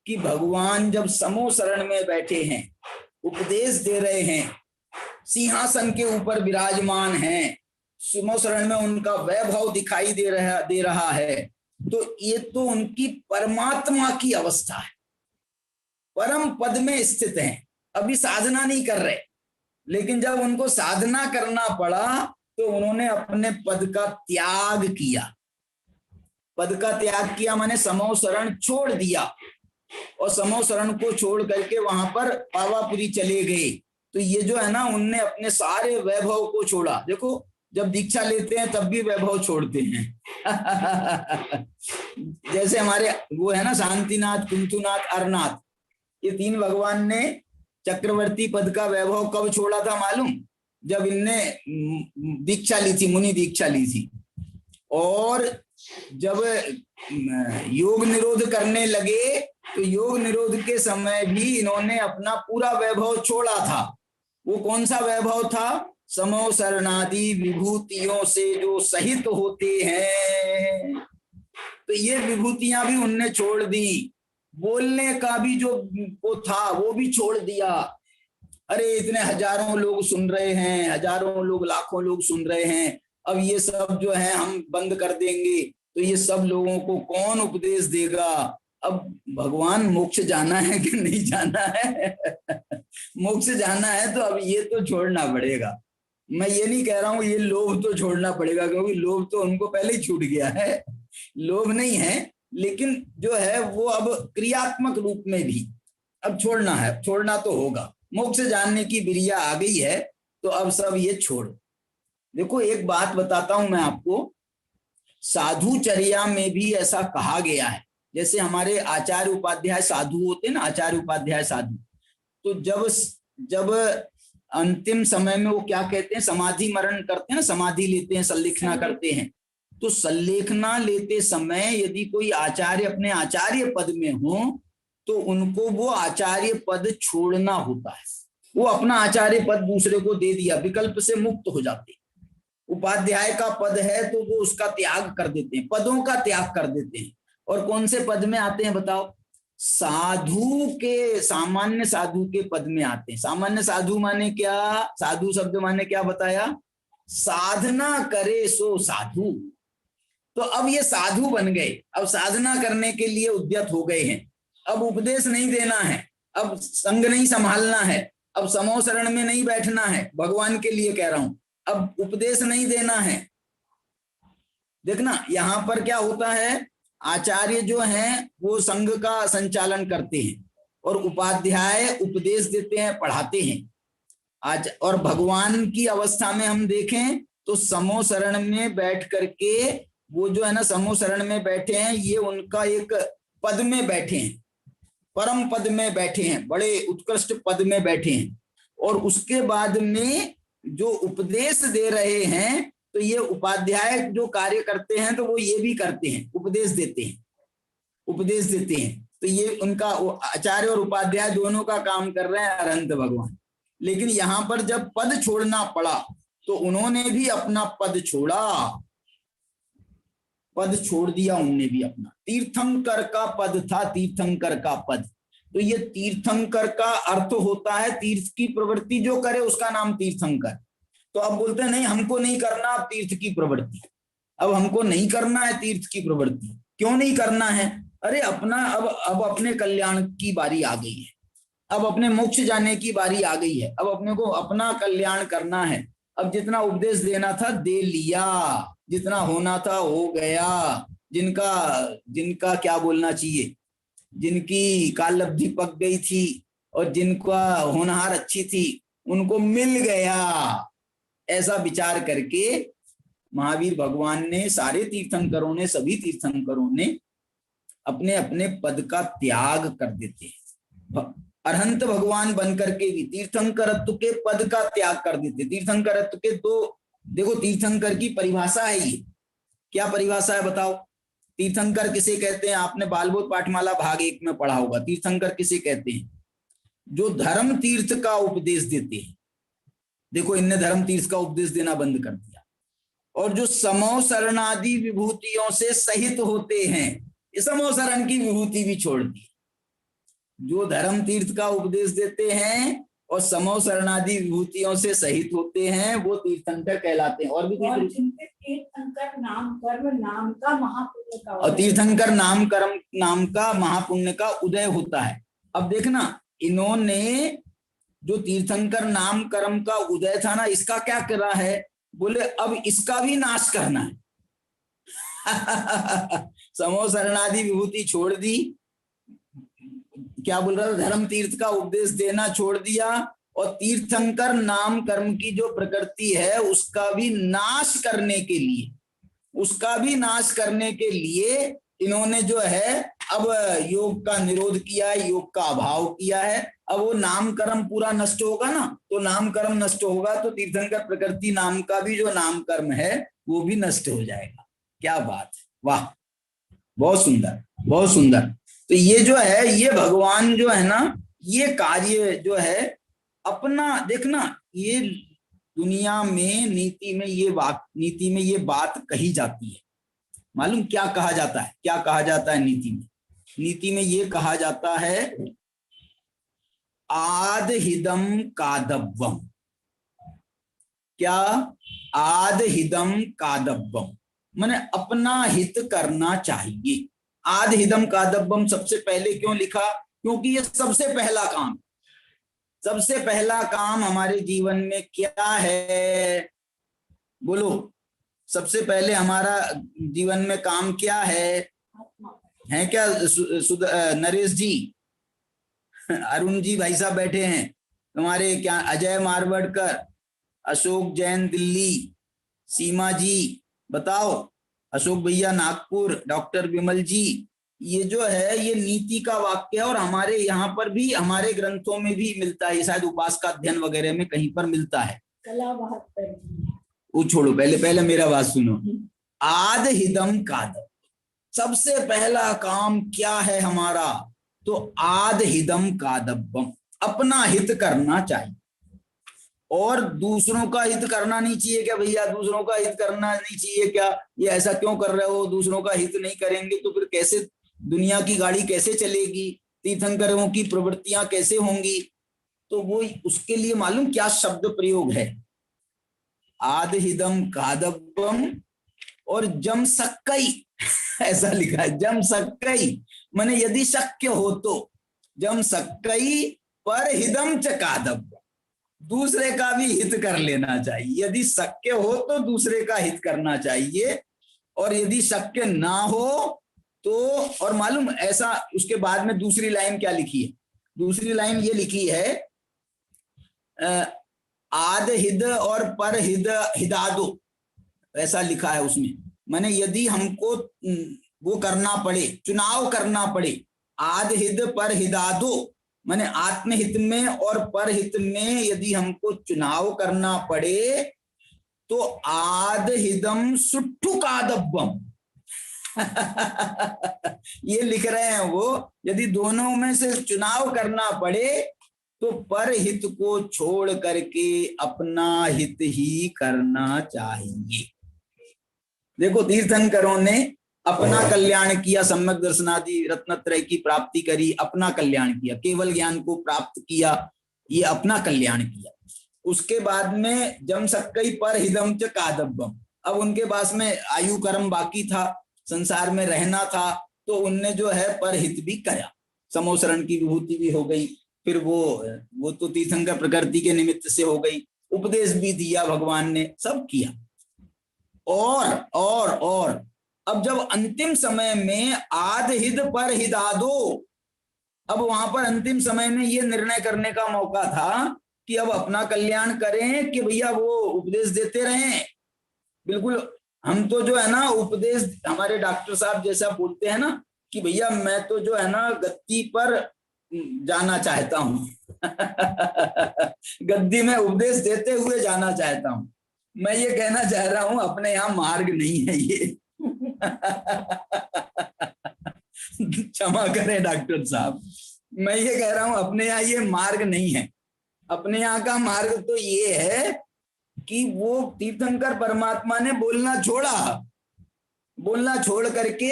कि भगवान जब समो शरण में बैठे हैं, उपदेश दे रहे हैं, सिंहासन के ऊपर विराजमान हैं, समो शरण में उनका वैभव दिखाई दे रहा है, तो ये तो उनकी परमात्मा की अवस्था है, परम पद में स्थित हैं। अभी साधना नहीं कर रहे, लेकिन जब उनको साधना करना पड़ा तो उन्होंने अपने पद का त्याग किया। पद का त्याग किया माने समो शरण छोड़ दिया, और समो शरण को छोड़ करके वहां पर पावापुरी चले गए। तो ये जो है ना, उनने अपने सारे वैभव को छोड़ा। देखो जब दीक्षा लेते हैं तब भी वैभव छोड़ते हैं जैसे हमारे वो है ना, शांतिनाथ, कुंतुनाथ, अरनाथ, ये 3 भगवान ने चक्रवर्ती पद का वैभव कब छोड़ा था मालूम? जब इनने दीक्षा ली थी, मुनि दीक्षा ली थी, और जब योग निरोध करने लगे तो योग निरोध के समय भी इन्होंने अपना पूरा वैभव छोड़ा था। वो कौन सा वैभव था? समो शरणादि विभूतियों से जो सहित होते हैं, तो ये विभूतियां भी उनने छोड़ दी। बोलने का भी जो वो था वो भी छोड़ दिया। अरे इतने हजारों लोग सुन रहे हैं, हजारों लोग, लाखों लोग सुन रहे हैं, अब ये सब जो है हम बंद कर देंगे तो ये सब लोगों को कौन उपदेश देगा? अब भगवान मोक्ष जाना है कि नहीं जाना है मोक्ष जाना है तो अब ये तो छोड़ना पड़ेगा। मैं ये नहीं कह रहा हूं ये लोभ तो छोड़ना पड़ेगा, क्योंकि लोभ तो उनको पहले ही छूट गया है, लोभ नहीं है, लेकिन जो है वो अब क्रियात्मक रूप में भी अब छोड़ना है, छोड़ना तो होगा। मोक्ष जानने की बिरिया आ गई है तो अब सब ये छोड़ो। देखो एक बात बताता हूं मैं आपको, साधुचर्या में भी ऐसा कहा गया है। जैसे हमारे आचार्य उपाध्याय साधु होते हैं ना, आचार्य उपाध्याय साधु, तो जब अंतिम समय में वो क्या कहते हैं, समाधि मरण करते हैं ना, समाधि लेते हैं, संलिखना करते हैं, तो संलेखना लेते समय यदि कोई आचार्य अपने आचार्य पद में हो तो उनको वो आचार्य पद छोड़ना होता है। वो अपना आचार्य पद दूसरे को दे दिया, विकल्प से मुक्त हो जाते। उपाध्याय का पद है तो वो उसका त्याग कर देते हैं, पदों का त्याग कर देते हैं। और कौन से पद में आते हैं बताओ? साधु के, सामान्य साधु के पद में आते हैं। सामान्य साधु माने क्या? साधु शब्द माने क्या बताया? साधना करे सो साधु। तो अब ये साधु बन गए, अब साधना करने के लिए उद्यत हो गए हैं। अब उपदेश नहीं देना है, अब संग नहीं संभालना है, अब समूह शरण में नहीं बैठना है, भगवान के लिए कह रहा हूं, अब उपदेश नहीं देना है। देखना यहां पर क्या होता है, आचार्य जो हैं वो संघ का संचालन करते हैं और उपाध्याय उपदेश देते हैं, पढ़ाते हैं। आज और भगवान की अवस्था में हम देखें तो समूह शरण में बैठ करके वो जो है ना समूह शरण में बैठे हैं, ये उनका एक पद में बैठे हैं, परम पद में बैठे हैं, बड़े उत्कृष्ट पद में बैठे हैं। और उसके बाद में जो उपदेश दे रहे हैं तो ये उपाध्याय जो कार्य करते हैं तो वो ये भी करते हैं, उपदेश देते हैं, उपदेश देते हैं। तो ये उनका आचार्य और उपाध्याय दोनों का काम कर रहे हैं अरहंत भगवान। लेकिन यहाँ पर जब पद छोड़ना पड़ा तो उन्होंने भी अपना पद छोड़ा, पद छोड़ दिया उनने भी अपना। तीर्थंकर का पद था, तीर्थंकर का पद। तो ये तीर्थंकर का अर्थ होता है तीर्थ की प्रवृत्ति जो करे उसका नाम तीर्थंकर। तो अब बोलते हैं नहीं हमको नहीं करना अब तीर्थ की प्रवृत्ति, अब हमको नहीं करना है तीर्थ की प्रवृत्ति। क्यों नहीं करना है? अरे अपना अब अपने कल्याण की बारी आ गई है, अब अपने मोक्ष जाने की बारी आ गई है, अब अपने को अपना कल्याण करना है। अब जितना उपदेश देना था दे लिया, जितना होना था हो गया। जिनका क्या बोलना चाहिए, जिनकी कालब्धि पक गई थी और जिनका होनहार अच्छी थी उनको मिल गया, ऐसा विचार करके महावीर भगवान ने, सारे तीर्थंकरों ने, सभी तीर्थंकरों ने अपने अपने पद का त्याग कर देते हैं। अरहंत भगवान बनकर के भी तीर्थंकरत्व के पद का त्याग कर देते। तीर्थंकरत्व के दो देखो, तीर्थंकर की परिभाषा है ये, क्या परिभाषा है बताओ? तीर्थंकर किसे कहते हैं? आपने बालबोध पाठमाला भाग 1 में पढ़ा होगा। तीर्थंकर किसे कहते हैं? जो धर्म तीर्थ का उपदेश देते हैं। देखो इनने धर्म तीर्थ का उपदेश देना बंद कर दिया। और जो समूह शरणादि विभूतियों से सहित होते हैं, इस समूह शरण की विभूति भी छोड़ दी। जो धर्म तीर्थ का उपदेश देते हैं और समूह शरणादि विभूतियों से सहित होते हैं वो तीर्थंकर कहलाते हैं। और भी तीर्थंकर नाम कर्म नाम का महापुण्य का, और तीर्थंकर नाम कर्म नाम का महापुण्य का उदय होता है। अब देखना इन्होंने जो तीर्थंकर नाम कर्म का उदय था ना, इसका क्या करा है? बोले अब इसका भी नाश करना है। समूह शरणादि विभूति छोड़ दी, क्या बोल रहा था? धर्म तीर्थ का उपदेश देना छोड़ दिया और तीर्थंकर नाम कर्म की जो प्रकृति है उसका भी नाश करने के लिए, उसका भी नाश करने के लिए इन्होंने जो है अब योग का निरोध किया है, योग का अभाव किया है। अब वो नाम कर्म पूरा नष्ट होगा ना, तो नाम कर्म नष्ट होगा तो तीर्थंकर प्रकृति नाम का भी जो नाम कर्म है वो भी नष्ट हो जाएगा। क्या बात है, वाह, बहुत सुंदर, बहुत सुंदर। तो ये जो है, ये भगवान जो है ना, ये कार्य जो है अपना, देखना ये दुनिया में नीति में ये बात कही जाती है। मालूम क्या कहा जाता है? क्या कहा जाता है नीति में? नीति में ये कहा जाता है आदहिदम कादव्वम। क्या? आदहिदम कादव्वम माने अपना हित करना चाहिए। आदहिदम कादव्वम सबसे पहले क्यों लिखा? क्योंकि ये सबसे पहला काम, सबसे पहला काम हमारे जीवन में क्या है? बोलो, सबसे पहले हमारा जीवन में काम क्या है क्या? नरेश जी, अरुण जी भाई साहब बैठे हैं तुम्हारे, क्या अजय मारवाड़कर, अशोक जैन दिल्ली, सीमा जी बताओ, अशोक भैया नागपुर, डॉक्टर विमल जी, ये जो है ये नीति का वाक्य है और हमारे यहाँ पर भी, हमारे ग्रंथों में भी मिलता है, शायद उपासका अध्ययन वगैरह में कहीं पर मिलता है। वो छोड़ो, पहले मेरा बात सुनो। आद हिदम कादब, सबसे पहला काम क्या है हमारा, तो आद हिदम कादब्बम, अपना हित करना चाहिए। और दूसरों का हित करना नहीं चाहिए क्या भैया, दूसरों का हित करना नहीं चाहिए क्या, ये ऐसा क्यों कर रहे हो, दूसरों का हित नहीं करेंगे तो फिर कैसे दुनिया की गाड़ी कैसे चलेगी, तीर्थंकरों की प्रवृत्तियां कैसे होंगी। तो वो उसके लिए मालूम क्या शब्द प्रयोग है, आद हिदम कादब्बम और जम सक्कई ऐसा लिखा है, जम सक्कई माने यदि शक्य हो तो, जम सक्कई पर हिदम च कादब्बम, दूसरे का भी हित कर लेना चाहिए। यदि शक्य हो तो दूसरे का हित करना चाहिए, और यदि शक्य ना हो तो, और मालूम ऐसा उसके बाद में दूसरी लाइन क्या लिखी है, दूसरी लाइन ये लिखी है आद हिद और पर हिद हिदादो, ऐसा लिखा है उसमें। माने यदि हमको वो करना पड़े, चुनाव करना पड़े, आद हिद पर हिदादो माने आत्महित में और परहित में यदि हमको चुनाव करना पड़े तो आद हिदम सुट्ठु कादब्बम ये लिख रहे हैं वो, यदि दोनों में से चुनाव करना पड़े तो परहित को छोड़ करके अपना हित ही करना चाहिए। देखो तीर्थंकरों ने अपना कल्याण किया, सम्यक दर्शनादि रत्नत्रय की प्राप्ति करी, अपना कल्याण किया, केवल ज्ञान को प्राप्त किया, ये अपना कल्याण किया। उसके बाद में जम सक्कई पर हिदम च कादब्बम, अब उनके पास में आयु कर्म बाकी था, संसार में रहना था, तो उनने जो है परहित भी करा, समोसरण की विभूति भी हो गई, फिर वो तो तीर्थंकर प्रकृति के निमित्त से हो गई, उपदेश भी दिया भगवान ने, सब किया। और अब जब अंतिम समय में आद हिद पर हिदादो, अब वहां पर अंतिम समय में ये निर्णय करने का मौका था कि अब अपना कल्याण करें कि भैया वो उपदेश देते रहें। बिल्कुल हम तो जो है ना उपदेश, हमारे डॉक्टर साहब जैसा बोलते हैं ना कि भैया मैं तो जो है ना गद्दी पर जाना चाहता हूँ गद्दी में उपदेश देते हुए जाना चाहता हूँ। मैं ये कहना चाह रहा हूँ अपने यहाँ मार्ग नहीं है ये क्षमा करें डॉक्टर साहब, मैं ये कह रहा हूं अपने यहाँ ये मार्ग नहीं है। अपने यहाँ का मार्ग तो ये है कि वो तीर्थंकर परमात्मा ने बोलना छोड़ करके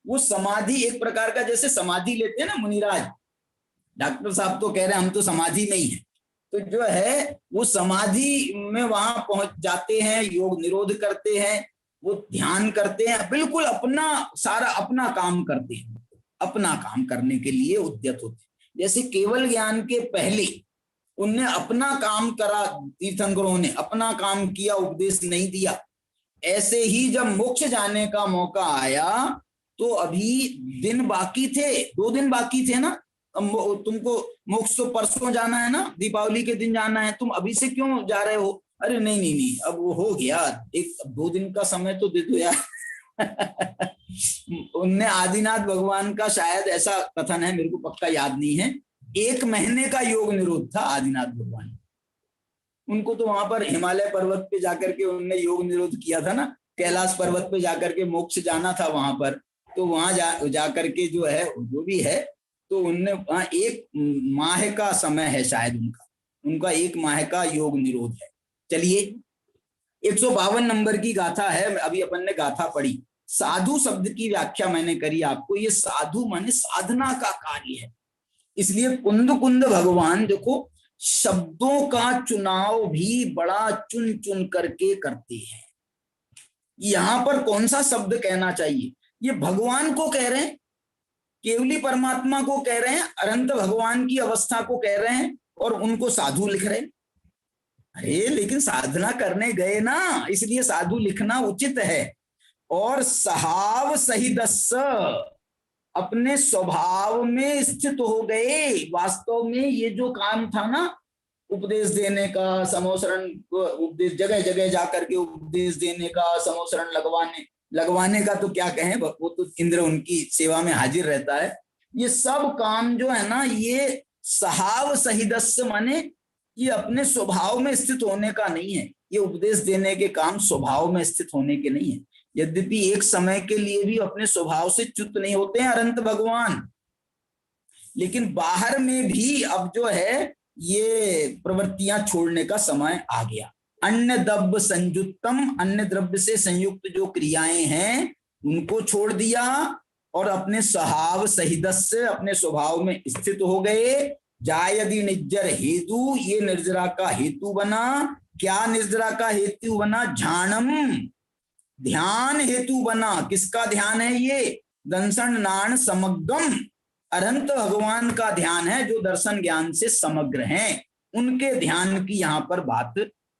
वो समाधि, एक प्रकार का जैसे समाधि लेते हैं ना मुनिराज, डॉक्टर साहब तो कह रहे हैं हम तो समाधि में ही है, तो जो है वो समाधि में वहां पहुंच जाते हैं, योग निरोध करते हैं, वो ध्यान करते हैं, बिल्कुल अपना सारा अपना काम करते हैं, अपना काम करने के लिए उद्यत होते हैं। जैसे केवल ज्ञान के पहले उनने अपना काम करा, तीर्थंकरों ने अपना काम किया, उपदेश नहीं दिया। ऐसे ही जब मोक्ष जाने का मौका आया तो अभी दिन बाकी थे, 2 दिन बाकी थे ना, तुमको मोक्ष तो परसों जाना है ना, दीपावली के दिन जाना है, तुम अभी से क्यों जा रहे हो? अरे नहीं अब वो हो गया, 2 दिन का समय तो दे दो यार उनने आदिनाथ भगवान का शायद ऐसा कथन है, मेरे को पक्का याद नहीं है, 1 महीने का योग निरोध था आदिनाथ भगवान। उनको तो वहां पर हिमालय पर्वत पे जाकर के उनने योग निरोध किया था ना, कैलाश पर्वत पे जाकर के मोक्ष जाना था वहां पर, तो वहां जाकर के जो है जो भी है, तो उनने वहां 1 माह का समय है शायद उनका 1 माह का योग निरोध है। चलिए 152 नंबर की गाथा है, अभी अपन ने गाथा पढ़ी। साधु शब्द की व्याख्या मैंने करी आपको, ये साधु माने साधना का कार्य है, इसलिए कुंद भगवान देखो शब्दों का चुनाव भी बड़ा चुन चुन करके करते हैं। यहां पर कौन सा शब्द कहना चाहिए, ये भगवान को कह रहे हैं, केवली परमात्मा को कह रहे हैं, अनंत भगवान की अवस्था को कह रहे हैं, और उनको साधु लिख रहे हैं। अरे लेकिन साधना करने गए ना, इसलिए साधु लिखना उचित है। और सहाव सहिदस्स, अपने स्वभाव में स्थित हो गए। वास्तव में ये जो काम था ना उपदेश देने का, समोसरण उपदेश, जगह जगह जाकर के उपदेश देने का, समोसरण लगवाने का तो क्या कहें, वो तो इंद्र उनकी सेवा में हाजिर रहता है। ये सब काम जो है ना, ये सहाव सहिदस्स माने ये अपने स्वभाव में स्थित होने का नहीं है, ये उपदेश देने के काम स्वभाव में स्थित होने के नहीं है, यद्यपि एक समय के लिए भी अपने स्वभाव से च्युत नहीं होते हैं अनंत भगवान, लेकिन बाहर में भी अब जो है ये प्रवृत्तियां छोड़ने का समय आ गया। अन्य द्रव्य संयुक्तम, अन्य द्रव्य से संयुक्त जो क्रियाएं हैं उनको छोड़ दिया और अपने स्वभाव सहिदस्य, अपने स्वभाव में स्थित हो गए। जायदि निर्जर हेतु, ये निर्जरा का हेतु बना। क्या निर्जरा का हेतु बना? ध्यानम, ध्यान हेतु बना। किसका ध्यान है ये? दर्शन नाण समग्रम, अनंत भगवान का ध्यान है जो दर्शन ज्ञान से समग्र हैं, उनके ध्यान की यहाँ पर बात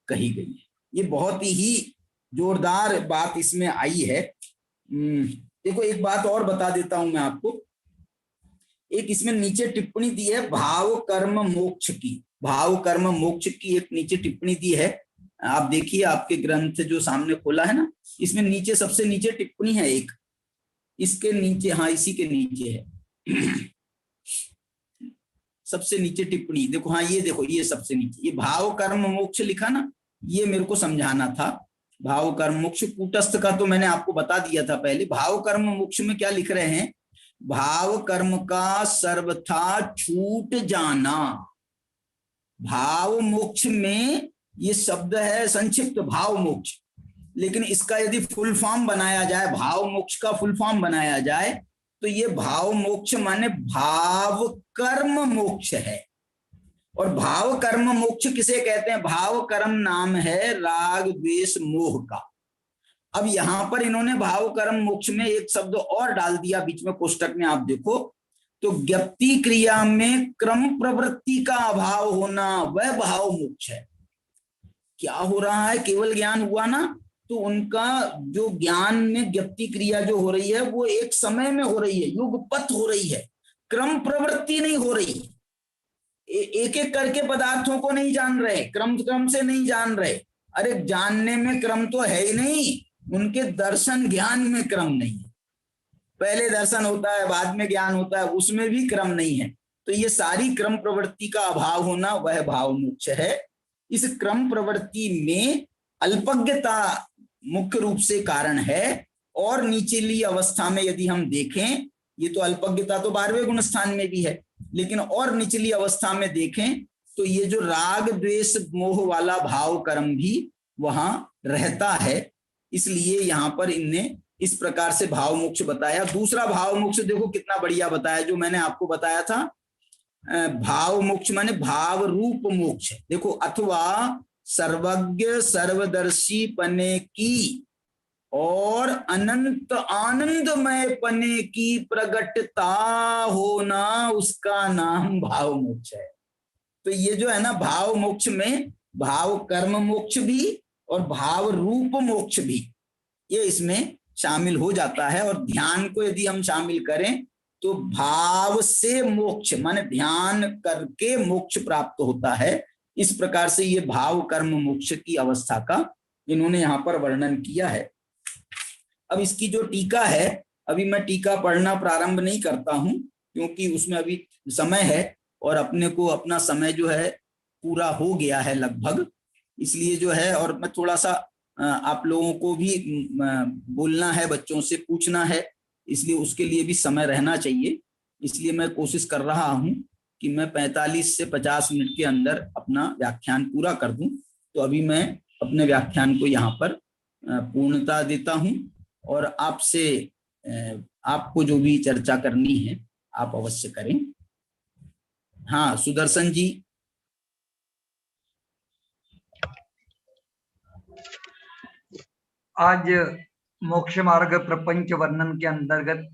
कही गई है। ये बहुत ही जोरदार बात इसमें आई है। देखो एक बात और बता देता हूं मैं आपको। एक इसमें नीचे टिप्पणी दी है भाव कर्म मोक्ष की, भाव कर्म मोक्ष की एक नीचे टिप्पणी दी है। आप देखिए आपके ग्रंथ जो सामने खोला है ना, इसमें नीचे सबसे नीचे टिप्पणी है एक, इसके नीचे, हाँ इसी के नीचे है सबसे नीचे टिप्पणी देखो। हाँ ये देखो, ये सबसे नीचे ये भाव कर्म मोक्ष लिखा ना, ये मेरे को समझाना था। भाव कर्म मोक्ष कूटस्थ का तो मैंने आपको बता दिया था पहले। भाव कर्म मोक्ष में क्या लिख रहे हैं? भाव कर्म का सर्वथा छूट जाना। भाव मोक्ष में ये शब्द है संक्षिप्त भाव मोक्ष, लेकिन इसका यदि फुल फॉर्म बनाया जाए, भाव मोक्ष का फुल फॉर्म बनाया जाए तो ये भाव मोक्ष माने भाव कर्म मोक्ष है। और भाव कर्म मोक्ष किसे कहते हैं? भाव कर्म नाम है राग द्वेष मोह का। अब यहां पर इन्होंने भाव कर्म मोक्ष में एक शब्द और डाल दिया बीच में कोष्टक में, आप देखो तो ज्ञप्ति क्रिया में क्रम प्रवृत्ति का अभाव होना वह भाव मोक्ष है। क्या हो रहा है? केवल ज्ञान हुआ ना, तो उनका जो ज्ञान में ज्ञप्ति क्रिया जो हो रही है वो एक समय में हो रही है, युगपत हो रही है, क्रम प्रवृत्ति नहीं हो रही। एक एक करके पदार्थों को नहीं जान रहे, क्रम क्रम से नहीं जान रहे। अरे जानने में क्रम तो है ही नहीं, उनके दर्शन ज्ञान में क्रम नहीं है। पहले दर्शन होता है बाद में ज्ञान होता है, उसमें भी क्रम नहीं है। तो ये सारी क्रम प्रवृत्ति का अभाव होना वह भाव मोक्ष है। इस क्रम प्रवृत्ति में अल्पज्ञता मुख्य रूप से कारण है। और निचली अवस्था में यदि हम देखें, ये तो अल्पज्ञता तो 12वें गुण स्थान में भी है, लेकिन और निचली अवस्था में देखें तो ये जो राग द्वेष मोह वाला भाव कर्म भी वहां रहता है। इसलिए यहाँ पर इनने इस प्रकार से भाव मोक्ष बताया। दूसरा भाव मोक्ष देखो कितना बढ़िया बताया, जो मैंने आपको बताया था। भाव मोक्ष माने भाव रूप मोक्ष। देखो, अथवा सर्वज्ञ सर्वदर्शी पने की और अनंत आनंदमय पने की प्रगटता होना, उसका नाम भाव मोक्ष है। तो ये जो है ना, भाव मोक्ष में भाव कर्म मोक्ष भी और भाव रूप मोक्ष भी ये इसमें शामिल हो जाता है। और ध्यान को यदि हम शामिल करें तो भाव से मोक्ष माने ध्यान करके मोक्ष प्राप्त होता है। इस प्रकार से ये भाव कर्म मोक्ष की अवस्था का इन्होंने यहाँ पर वर्णन किया है। अब इसकी जो टीका है, अभी मैं टीका पढ़ना प्रारंभ नहीं करता हूं क्योंकि उसमें अभी समय है और अपने को अपना समय जो है पूरा हो गया है लगभग, इसलिए जो है, और मैं थोड़ा सा आप लोगों को भी बोलना है, बच्चों से पूछना है, इसलिए उसके लिए भी समय रहना चाहिए। इसलिए मैं कोशिश कर रहा हूं कि मैं 45 से 50 मिनट के अंदर अपना व्याख्यान पूरा कर दूं। तो अभी मैं अपने व्याख्यान को यहाँ पर पूर्णता देता हूं और आपसे आपको जो भी चर्चा करनी है आप अवश्य करें। हाँ, सुदर्शन जी। आज मोक्ष मार्ग प्रपंच वर्णन के अंतर्गत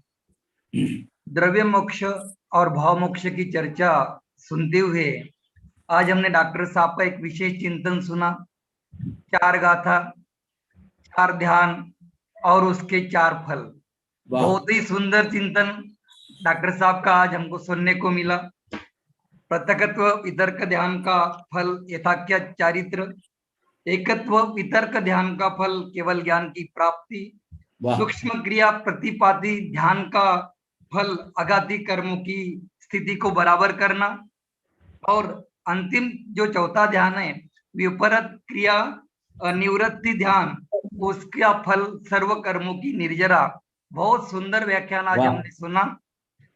द्रव्य मोक्ष और भाव मोक्ष की चर्चा सुनते हुए आज हमने डॉक्टर साहब का एक विशेष चिंतन सुना। 4 गाथा, 4 ध्यान और उसके 4 फल। बहुत ही सुंदर चिंतन डॉक्टर साहब का आज हमको सुनने को मिला। प्रत्यकत्व वितर्क ध्यान का फल यथाख्य चारित्र, एकत्व वितर्क ध्यान का फल केवल ज्ञान की प्राप्ति, सूक्ष्म क्रिया प्रतिपादी ध्यान का फल अघाती कर्मों की स्थिति को बराबर करना, और अंतिम जो चौथा ध्यान है विपरीत क्रिया निवृत्ति ध्यान, उसका फल सर्व कर्मों की निर्जरा। बहुत सुंदर व्याख्यान आज वाह, हमने सुना।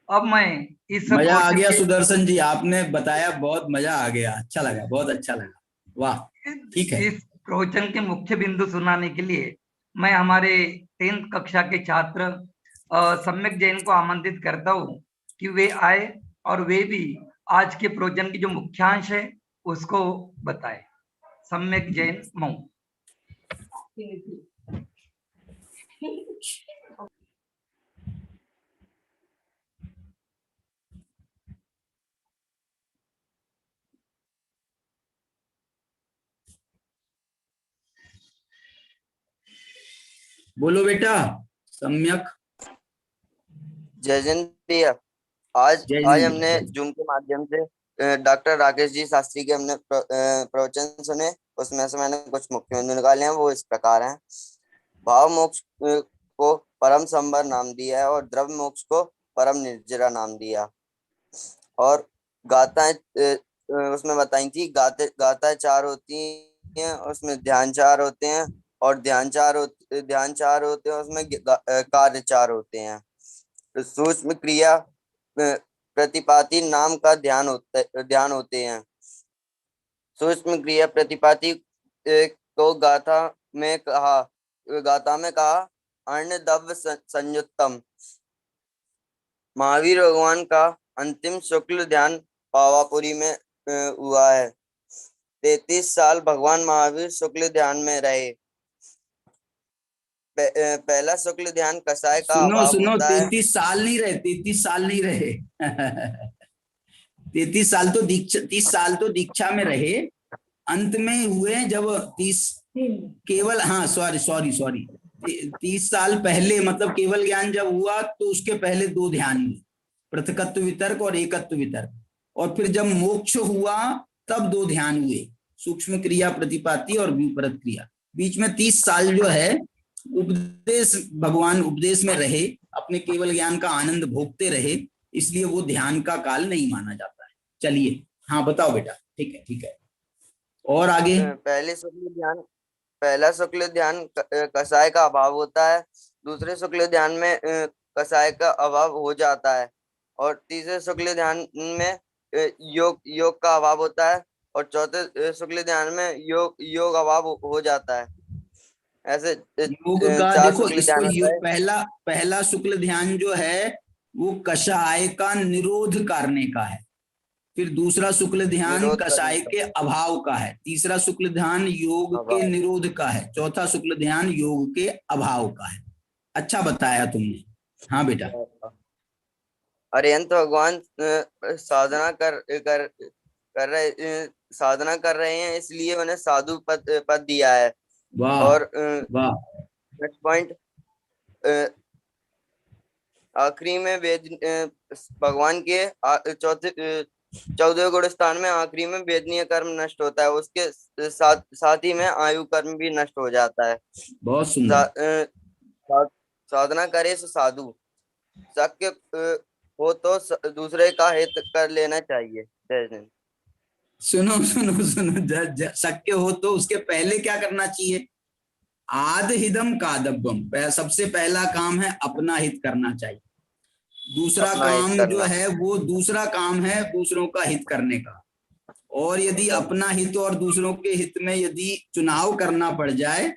अब मैं इस मजा आ प्रवचन गया के सुदर्शन जी, आपने बताया, बहुत मजा आ गया, अच्छा लगा, बहुत अच्छा लगा। वाह, ठीक है। इस प्रवचन के मुख्य बिंदु सुनाने के लिए मैं हमारे 10th कक्षा के छात्र सम्यक जैन को आमंत्रित करता हूँ कि वे आए और वे भी आज के प्रवचन की जो मुख्यांश है उसको बताए। सम्यक जैन मऊ। बोलो बेटा, सम्यक। जय जैन भैया। आज जय आज हिंद हमने भैया। जूम के माध्यम से डॉक्टर राकेश जी शास्त्री के हमने प्रवचन सुने। उसमें से मैंने कुछ मुख्य बिंदु निकाले हैं, वो इस प्रकार हैं। भाव मोक्ष को परम संवर नाम दिया है और द्रव्य मोक्ष को परम निर्जरा नाम दिया। और गाथाएं उसमें बताई थी। गाथाएं 4 होती हैं, उसमें ध्यान 4 होते हैं, और ध्यान 4 होते हैं, उसमें कार्य 4 होते हैं। सूक्ष्म क्रिया प्रतिपाती नाम का ध्यान होते हैं। सूक्ष्म क्रिया प्रतिपाती को गाथा में कहा अर्णदव संयुक्तम। महावीर भगवान का अंतिम शुक्ल ध्यान पावापुरी में हुआ है। 33 साल भगवान महावीर शुक्ल ध्यान में रहे। पहला शुक्ल ध्यान कसाय का सुनो अभाव सुनो, होता है। 33 साल नहीं रहे, 33 साल नहीं रहे। 33 साल तो दीक्षा, 30 साल तो दीक्षा में रहे, अंत में हुए जब 30 केवल, हाँ सॉरी सॉरी सॉरी, 30 साल पहले मतलब केवल ज्ञान जब हुआ तो उसके पहले 2 ध्यान हुए, पृथकत्व वितर्क और एकत्व वितर्क। और फिर जब मोक्ष हुआ तब 2 ध्यान हुए, सूक्ष्म क्रिया प्रतिपाती और व्युपरत क्रिया। बीच में 30 साल जो है उपदेश, भगवान उपदेश में रहे, अपने केवल ज्ञान का आनंद भोगते रहे, इसलिए वो ध्यान का काल नहीं माना जाता है। चलिए, हाँ बताओ बेटा। ठीक है, ठीक है, और आगे। पहला शुक्ल ध्यान कसाय का अभाव होता है। दूसरे शुक्ल ध्यान में कसाय का अभाव हो जाता है। और तीसरे शुक्ल ध्यान में योग का अभाव होता है। और चौथे शुक्ल ध्यान में योग अभाव हो जाता है। ऐसे योग का 4 देखो, शुक्ल इसको ध्यान होता योग, है। पहला पहला शुक्ल ध्यान जो है वो कषाय का निरोध करने का है। फिर दूसरा शुक्ल ध्यान निरोध करने कषाय का के अभाव का है। तीसरा शुक्ल ध्यान योग के अभाव। निरोध का है। चौथा शुक्ल ध्यान योग के अभाव का है। अच्छा बताया तुमने। हाँ बेटा। अरिहंत भगवान साधना कर रहे साधना कर रहे हैं, इसलिए उन्हें साधु पद दिया है। वाह और वाह। नेक्स्ट पॉइंट, आखिरी में भगवान के चौथे 14वें गुण स्थान में आखिरी में वेदनीय कर्म नष्ट होता है। उसके साथ ही में आयु कर्म भी नष्ट हो जाता है। बहुत सा, सुंदर। साधना करे सो साधु। शक्य हो तो दूसरे का हित कर लेना चाहिए। जय हिंद। सुनो सुनो सुनो, शक्य हो तो उसके पहले क्या करना चाहिए? आद हिदम कादब्बम, सबसे पहला काम है अपना हित करना चाहिए। दूसरा अपना हित काम जो करना। है वो दूसरा काम है दूसरों का हित करने का। और यदि अपना हित और दूसरों के हित में यदि चुनाव करना पड़ जाए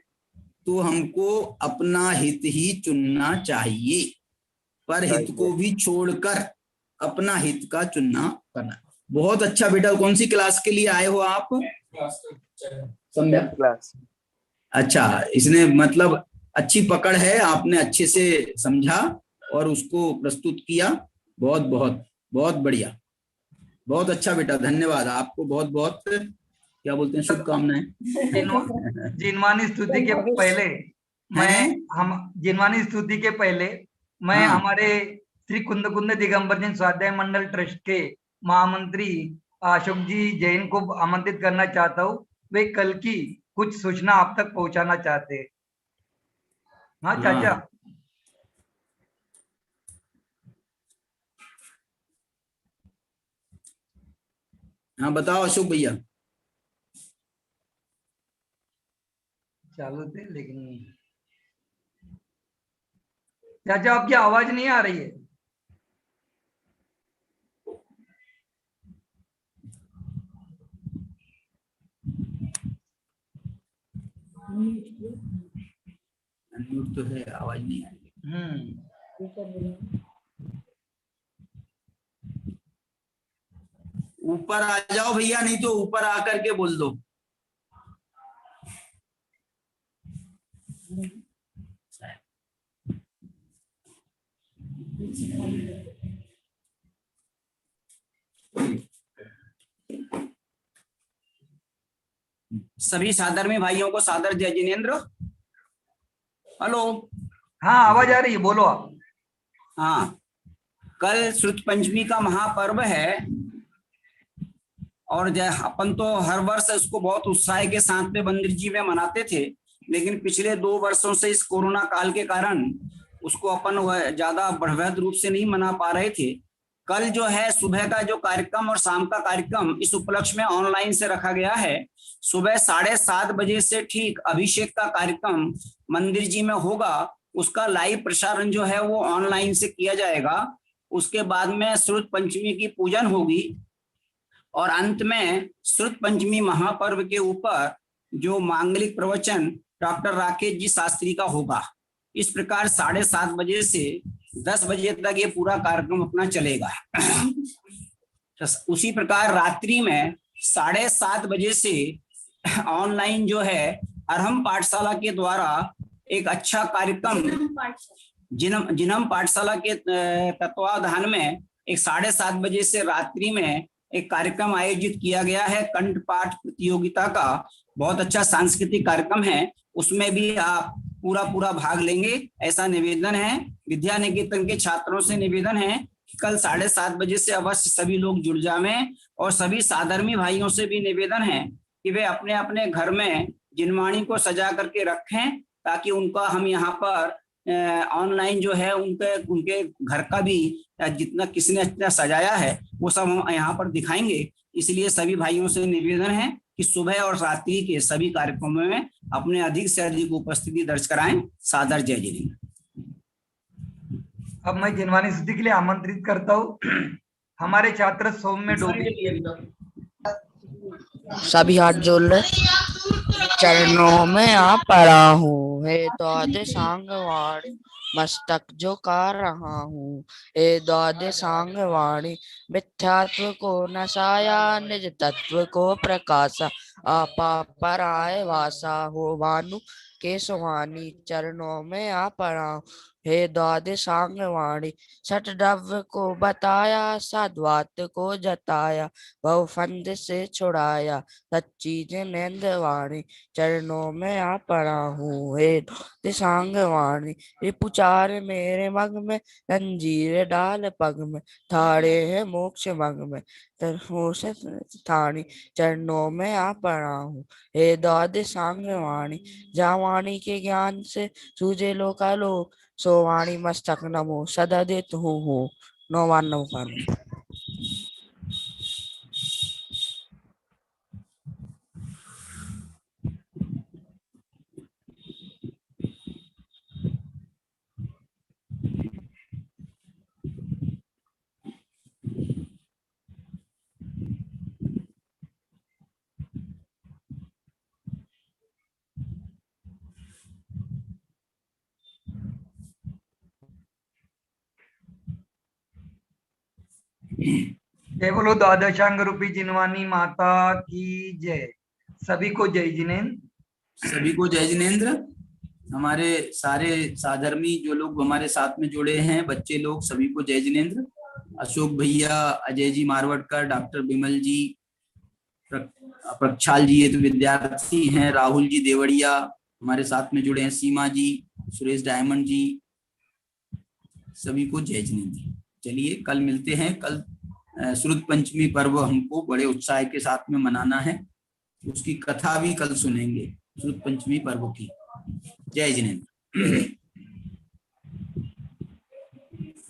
तो हमको अपना हित ही चुनना चाहिए, पर हित को भी छोड़कर अपना हित का चुनना करना। बहुत अच्छा बेटा। कौन सी क्लास के लिए आए हो आप? सम्यक। 10th class. अच्छा, इसने मतलब अच्छी पकड़ है, आपने अच्छे से समझा और उसको प्रस्तुत किया। बहुत बहुत बहुत बढ़िया, बहुत अच्छा बेटा, धन्यवाद आपको। बहुत बहुत क्या बोलते हैं, शुभकामनाएं। जिनवानी स्तुति के पहले जिनवानी स्तुति के पहले मैं हाँ हमारे श्री कुंद कुंद दिगंबर जैन स्वाध्याय मंडल ट्रस्ट के महामंत्री अशोक जी जैन को आमंत्रित करना चाहता हूँ। वे कल की कुछ सूचना आप तक पहुंचाना चाहते हैं। हाँ चाचा। हाँ हाँ, बताओ अशोक भैया। चालू थे लेकिन चाचा आपकी आवाज नहीं आ रही है। अनम्यूट तो है, आवाज नहीं आ रही। ऊपर आ जाओ भैया, नहीं तो ऊपर आकर के बोल दो। सभी सादरमी भाइयों को सादर जय जिनेन्द्र। हेलो। हाँ आवाज आ रही है, बोलो आप। हाँ, कल श्रुत पंचमी का महापर्व है और अपन तो हर वर्ष उसको बहुत उत्साह के साथ में मंदिर जी में मनाते थे, लेकिन पिछले 2 वर्षों से इस कोरोना काल के कारण उसको अपन ज्यादा बढ़िया रूप से नहीं मना पा रहे थे। कल जो है सुबह का जो कार्यक्रम और शाम का कार्यक्रम इस उपलक्ष्य में ऑनलाइन से रखा गया है। सुबह 7:30 बजे से ठीक अभिषेक का कार्यक्रम मंदिर जी में होगा, उसका लाइव प्रसारण जो है वो ऑनलाइन से किया जाएगा। उसके बाद में श्रुत पंचमी की पूजन होगी और अंत में श्रुत पंचमी महापर्व के ऊपर जो मांगलिक प्रवचन डॉक्टर राकेश जी शास्त्री का होगा। इस प्रकार 7:30 बजे से 10 बजे तक ये पूरा कार्यक्रम अपना चलेगा। उसी प्रकार रात्रि में 7:30 बजे से ऑनलाइन जो है अरहम पाठशाला के द्वारा एक अच्छा कार्यक्रम जिनम पाठशाला के तत्वावधान में एक 7:30 बजे से रात्रि में एक कार्यक्रम आयोजित किया गया है। कंठ पाठ प्रतियोगिता का बहुत अच्छा सांस्कृतिक कार्यक्रम है, उसमें भी आप पूरा भाग लेंगे ऐसा निवेदन है। विद्या निकेतन के छात्रों से निवेदन है कि कल 7:30 बजे से अवश्य सभी लोग जुड़ जाएं और सभी साधर्मी भाइयों से भी निवेदन है कि वे अपने अपने घर में जिनवाणी को सजा करके रखें, ताकि उनका हम यहाँ पर ऑनलाइन जो है उनके घर का भी जितना किसने जितना सजाया है वो सब हम यहाँ पर दिखाएंगे। इसलिए सभी भाइयों से निवेदन है कि सुबह और रात्रि के सभी कार्यक्रमों में अपने अधिक से अधिक उपस्थिति दर्ज कराएं। सादर जय जिनेन्द्र। अब मैं जिनवानी स्तुति के लिए आमंत्रित करता हूँ हमारे छात्र सौम्य डोबी। सभी हाथ जोड़ ले। चरणों में आ पड़ा हूँ, हे द्वादश सांगवाणी मस्तक झुका रहा हूँ। हे द्वादश सांगवाणी मिथ्यात्व को नसाया, निज तत्व को प्रकाशा। आपा पराय वासा हो भानु के सुहानी, चरणों में आ पड़ा हूँ। हे द्वादश सांगवाणी छठ द्रव्य को बताया, साध्वात को जताया, बहुफंद से छुड़ाया, सच्ची जिनेन्द्र वाणी, चरणों में आ पड़ा हूँ। हे दिशांगवाणी रिपुचार मेरे मग में, जंजीर डाल पग में, थाड़े है मोक्ष मग में, थानी, चरणों में आ पड़ा हूँ। हे द्वादश सांगवाणी जावाणी के ज्ञान से सूझे लोकालोक, सोवाणी मस्तक नमो सदा देत हूँ। नौवान नौकान। जय बोलो द्वादशांग रूपी जिनवानी माता की जय। सभी को जय जिनेन्द्र। सभी को जय जिनेन्द्र। हमारे सारे साधर्मी जो लोग हमारे साथ में जुड़े हैं, बच्चे लोग, सभी को जय जिनेन्द्र। अशोक भैया, अजय जी मारवटकर, डॉक्टर बिमल जी, प्रक्षाल जी ये तो विद्यार्थी हैं, राहुल जी देवड़िया हमारे साथ में जुड़े हैं, सीमा जी, सुरेश डायमंड जी, सभी को जय जिनेन्द्र। चलिए कल मिलते हैं। कल श्रुत पंचमी पर्व हमको बड़े उत्साह के साथ में मनाना है, उसकी कथा भी कल सुनेंगे श्रुत पंचमी पर्व की। जय जिनेन्द्र।